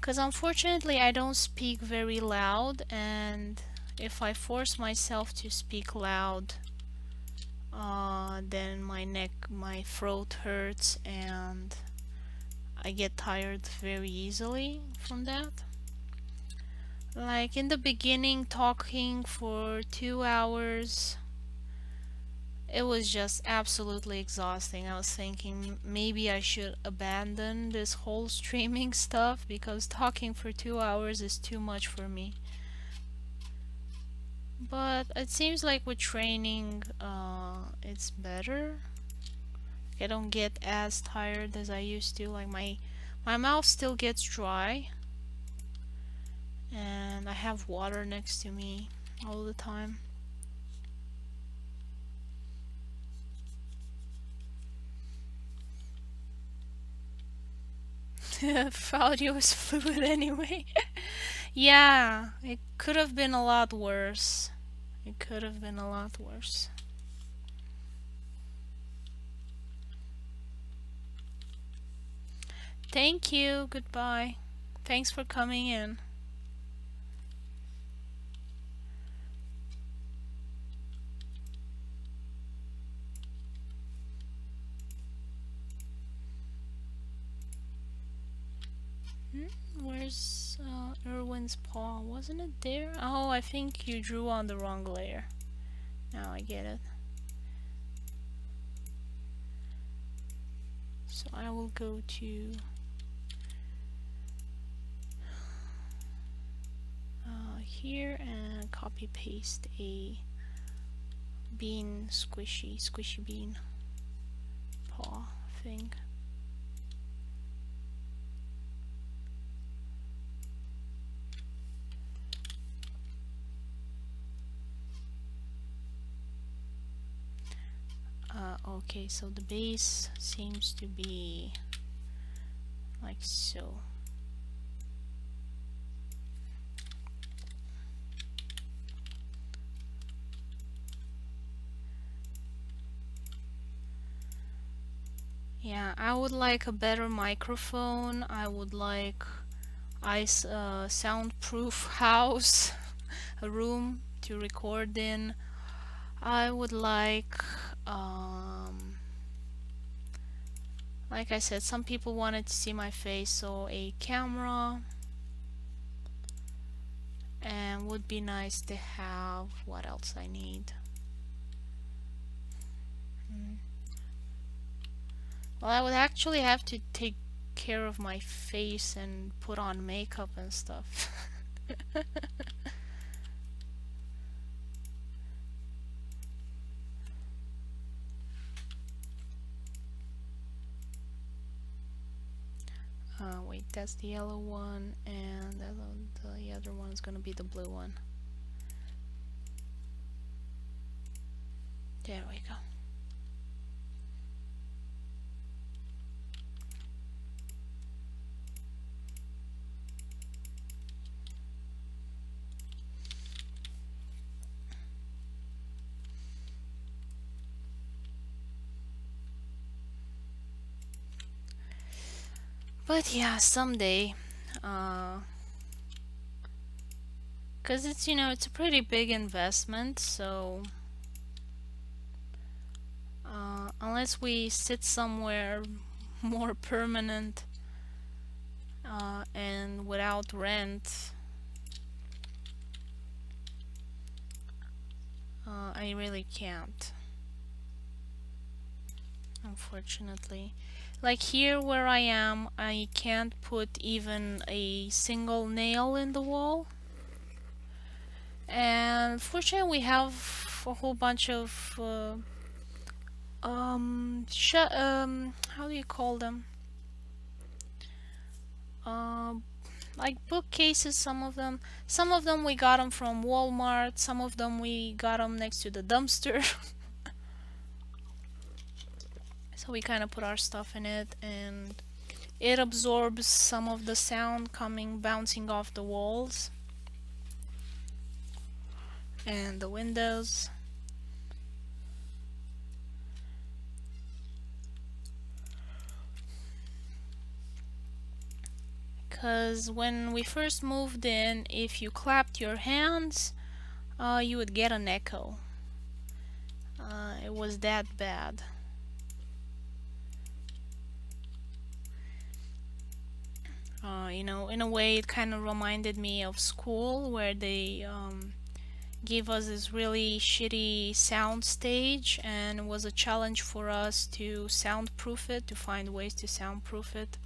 Because unfortunately I don't speak very loud, and if I force myself to speak loud, then my throat hurts and I get tired very easily from that. Like in the beginning, talking for 2 hours, it was just absolutely exhausting. I was thinking maybe I should abandon this whole streaming stuff because talking for 2 hours is too much for me. But it seems like with training, it's better. I don't get as tired as I used to. Like my mouth still gets dry, and I have water next to me all the time. Audio is fluid anyway. Yeah, it could have been a lot worse. It could have been a lot worse. Thank you. Goodbye. Thanks for coming in. Where's Erwin's paw? Wasn't it there? Oh, I think you drew on the wrong layer. Now I get it. So I will go to here and copy paste a bean, squishy bean paw thing. Okay, so the base seems to be like so. Yeah, I would like a better microphone. I would like soundproof house, a room to record in. I would like I said, some people wanted to see my face, so a camera, and would be nice to have, what else I need? Well, I would actually have to take care of my face and put on makeup and stuff. Wait, that's the yellow one, and the other one is gonna be the blue one. There we go. But yeah, someday, because it's, it's a pretty big investment, so unless we sit somewhere more permanent and without rent, I really can't, unfortunately. Like here where I am, I can't put even a single nail in the wall. And fortunately, we have a whole bunch of how do you call them? Um, like bookcases. Some of them we got them from Walmart. Some of them we got them next to the dumpster. So we kind of put our stuff in it, and it absorbs some of the sound coming bouncing off the walls and the windows. Because when we first moved in, if you clapped your hands, you would get an echo. It was that bad. In a way, it kind of reminded me of school, where they gave us this really shitty sound stage, and it was a challenge for us to soundproof it, to find ways to soundproof it.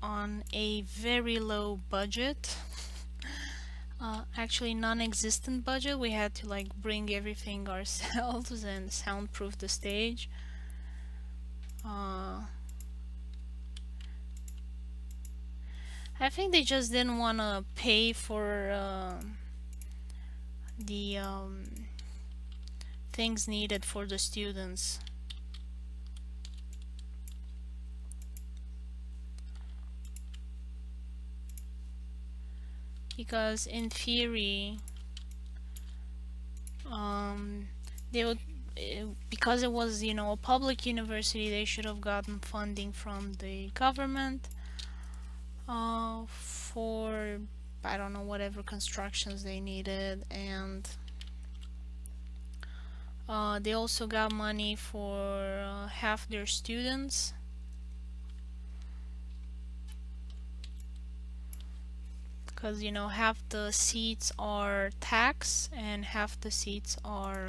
On a very low budget. Actually non-existent budget. We had to like bring everything ourselves and soundproof the stage. I think they just didn't want to pay for the things needed for the students. Because in theory, they would, because it was, a public university, they should have gotten funding from the government for, I don't know, whatever constructions they needed, and they also got money for half their students. Because, half the seats are tax and half the seats are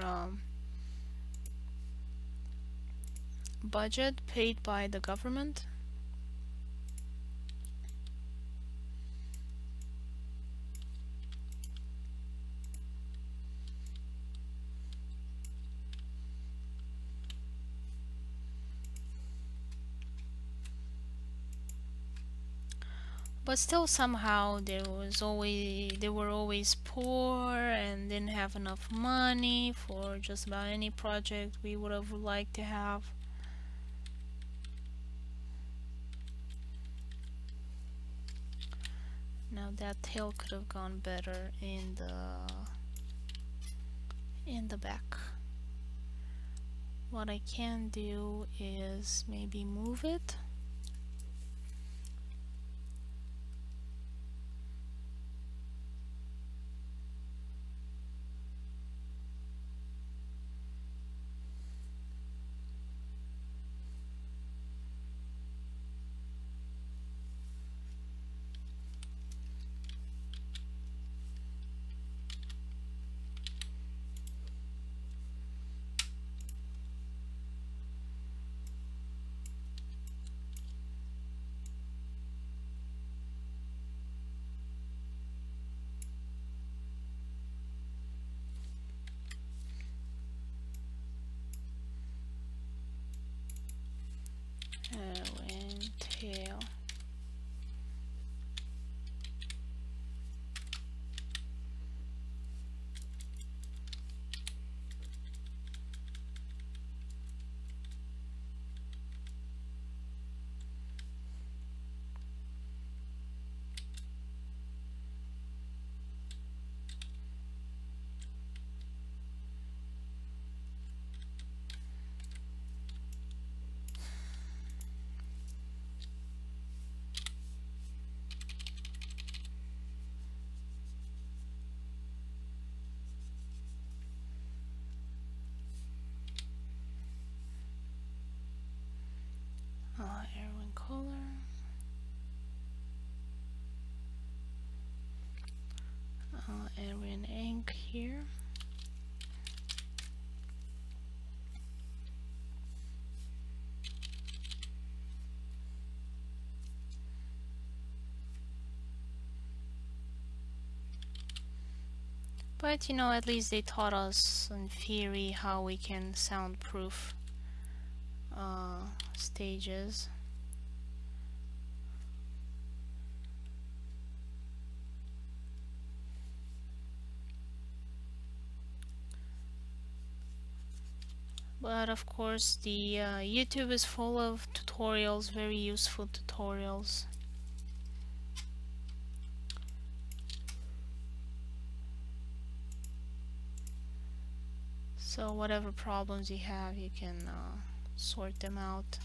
budget paid by the government. But still, somehow they were always poor and didn't have enough money for just about any project we would have liked to have. Now that tail could have gone better in the back. What I can do is maybe move it. color. Aryan ink here. But you know, at least they taught us in theory how we can soundproof stages. But of course the YouTube is full of tutorials, very useful tutorials. So whatever problems you have, you can sort them out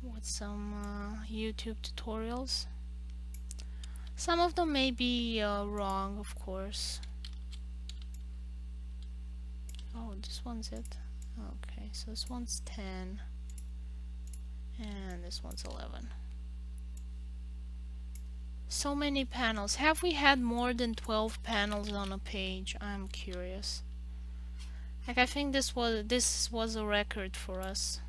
with some YouTube tutorials. Some of them may be wrong, of course. Oh, this one's it. Okay, so this one's 10 and this one's 11. So many panels. Have we had more than 12 panels on a page? I'm curious. Like, I think this was a record for us.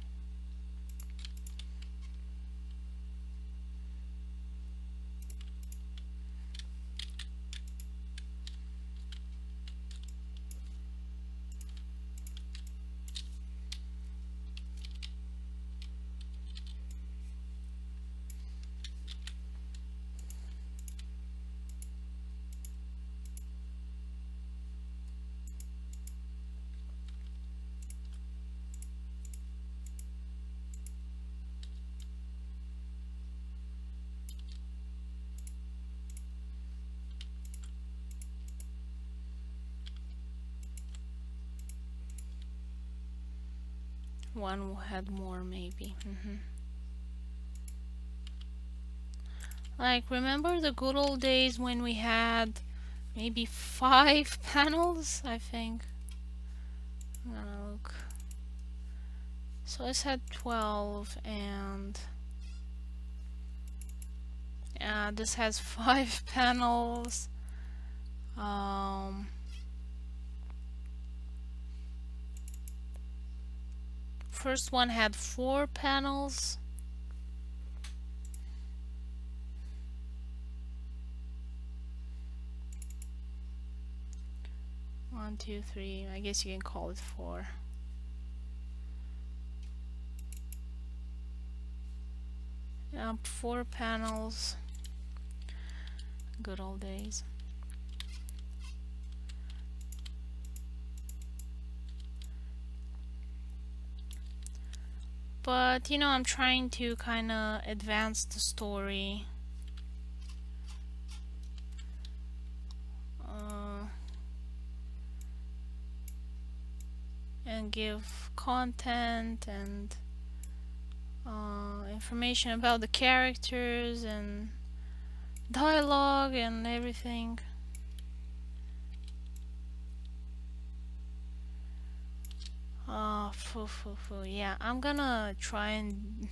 One had more, maybe. Like, remember the good old days when we had maybe 5 panels, I think. I'm gonna look. So this had 12 and this has 5 panels. First one had 4 panels. One, two, three. I guess you can call it 4. Yeah, 4 panels. Good old days. But you know, I'm trying to kind of advance the story. And give content and information about the characters and dialogue and everything. Yeah, I'm gonna try and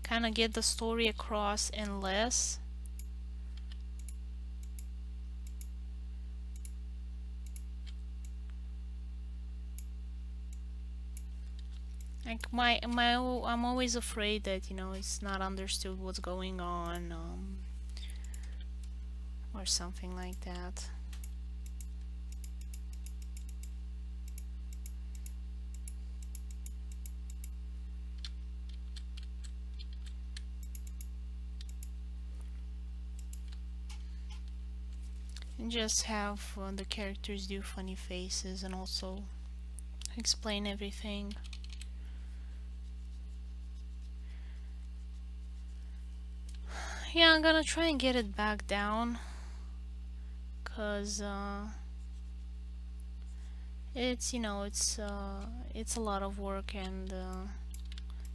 kind of get the story across in less. Like I'm always afraid that, you know, it's not understood what's going on, or something like that. And just have the characters do funny faces and also explain everything. Yeah, I'm gonna try and get it back down, cause it's, you know, it's a lot of work and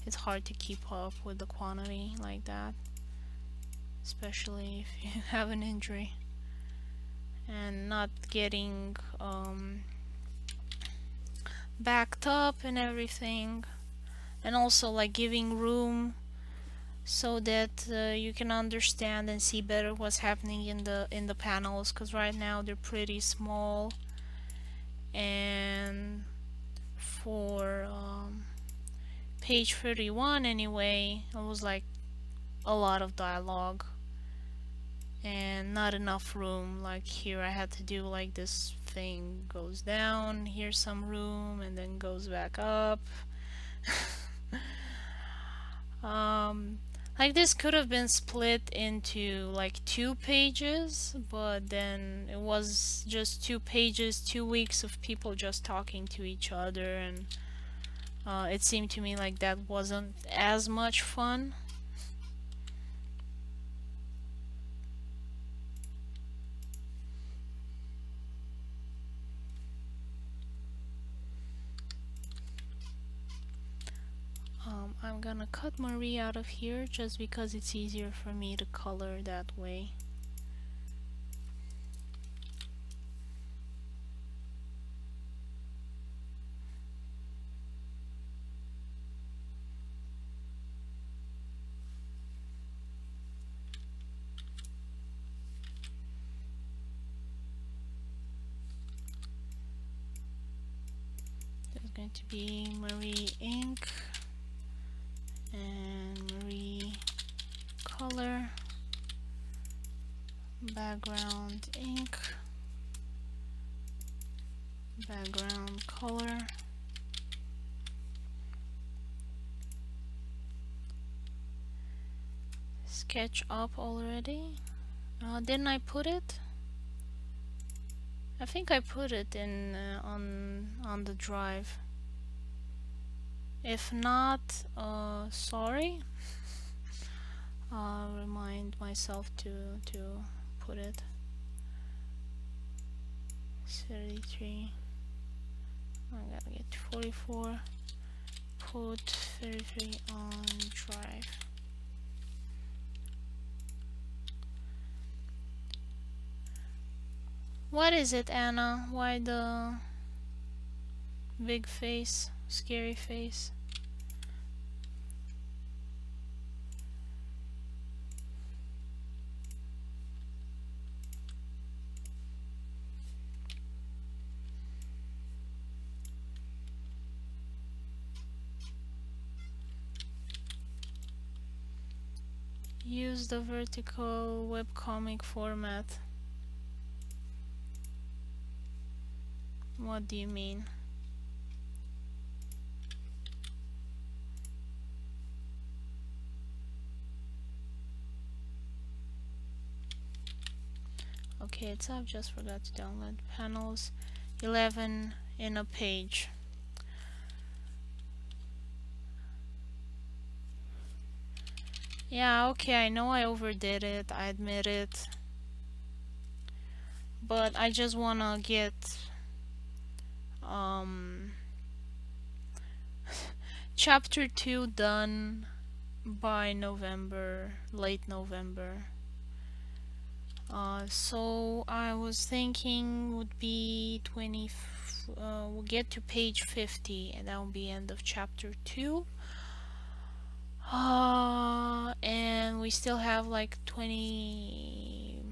it's hard to keep up with the quantity like that, especially if you have an injury and not getting backed up and everything. and also like giving room so that you can understand and see better what's happening in the panels, because right now they're pretty small. And for page 31 anyway, it was like a lot of dialogue and not enough room. Like here I had to do like this thing goes down, here's some room, and then goes back up. Like this could have been split into like 2 pages, but then it was just 2 pages, 2 weeks of people just talking to each other, and it seemed to me like that wasn't as much fun. I'm gonna cut Marie out of here just because it's easier for me to color that way. There's going to be Marie ink and Marie color, background ink, background color, sketch up already. Didn't I put it? I think I put it in on the drive. If not, sorry. I'll remind myself to put it. 33. I gotta get to 44. Put 33 on drive. What is it, Anna? Why the big face? Scary face? Use the vertical webcomic format. What do you mean? Okay, it's up, just forgot to download panels 11 in a page. Yeah, okay, I know I overdid it, I admit it. But I just wanna get chapter 2 done by November, late November. So I was thinking would be we'll get to page 50 and that will be end of chapter 2. And we still have like 20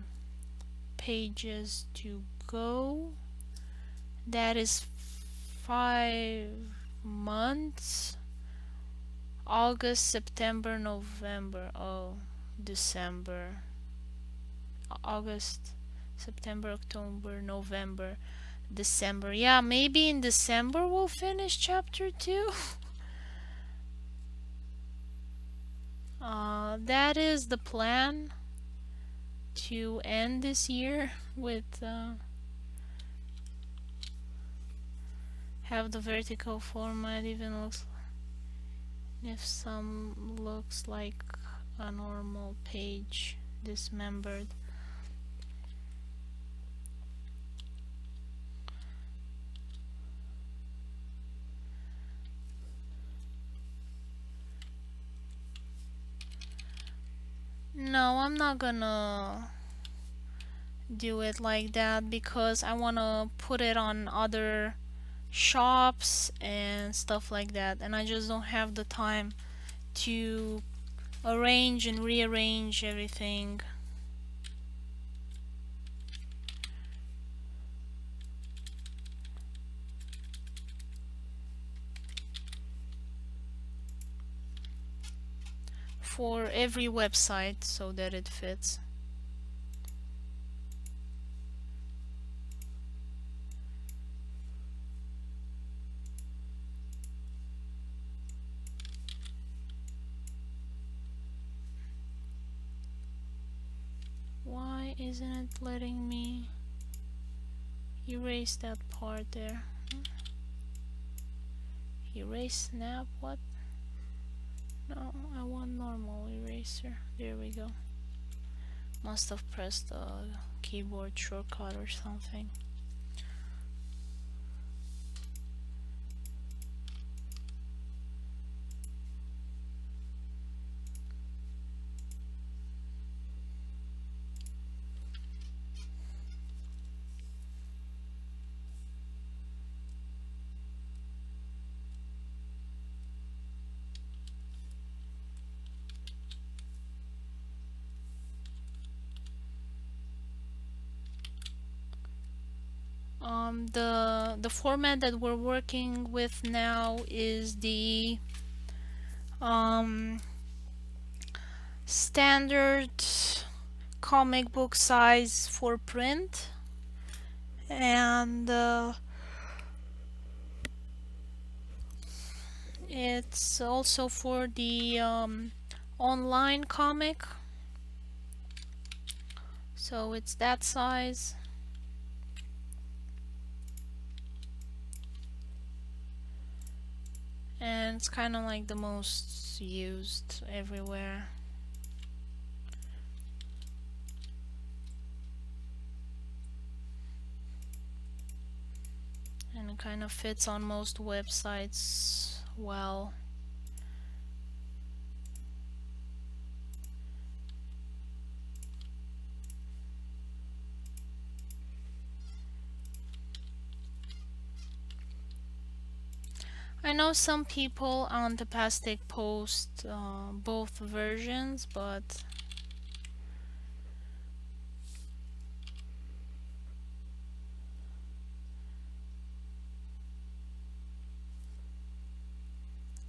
pages to go. That is 5 months. August, September, November. Oh, December. August, September, October, November, December. Yeah, maybe in December we'll finish chapter 2. That is the plan, to end this year with have the vertical format. Even looks, if some looks like a normal page dismembered. No, I'm not gonna do it like that because I wanna put it on other shops and stuff like that, and I just don't have the time to arrange and rearrange everything. For every website so that it fits. Why isn't it letting me erase that part there? Erase snap? What? No, I want normal eraser. There we go. Must have pressed a keyboard shortcut or something. The format that we're working with now is the standard comic book size for print, and it's also for the online comic, so it's that size. And it's kind of like the most used everywhere. And it kind of fits on most websites well. I know some people on the Pastic post both versions, but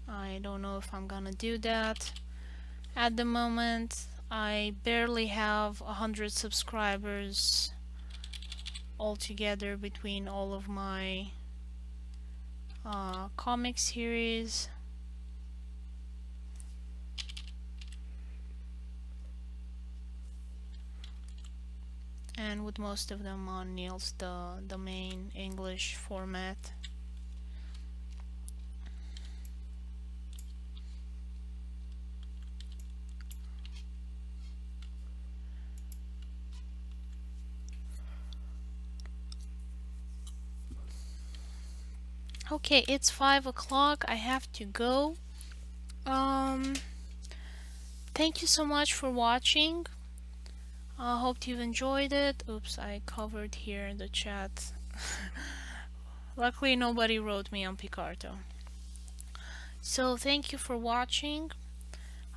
I don't know if I'm gonna do that. At the moment, I barely have 100 subscribers altogether between all of my comic series. And with most of them on Niels, the main English format. Okay, it's 5 o'clock. I have to go. Thank you so much for watching. I hope you've enjoyed it. Oops, I covered here in the chat. Luckily, nobody wrote me on Picarto. So thank you for watching,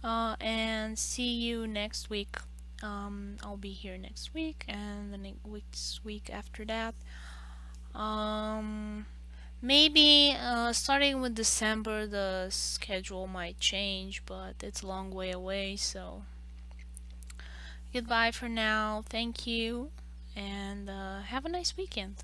and see you next week. I'll be here next week and the next week after that. Maybe starting with December the schedule might change, but it's a long way away, so goodbye for now. Thank you, and have a nice weekend.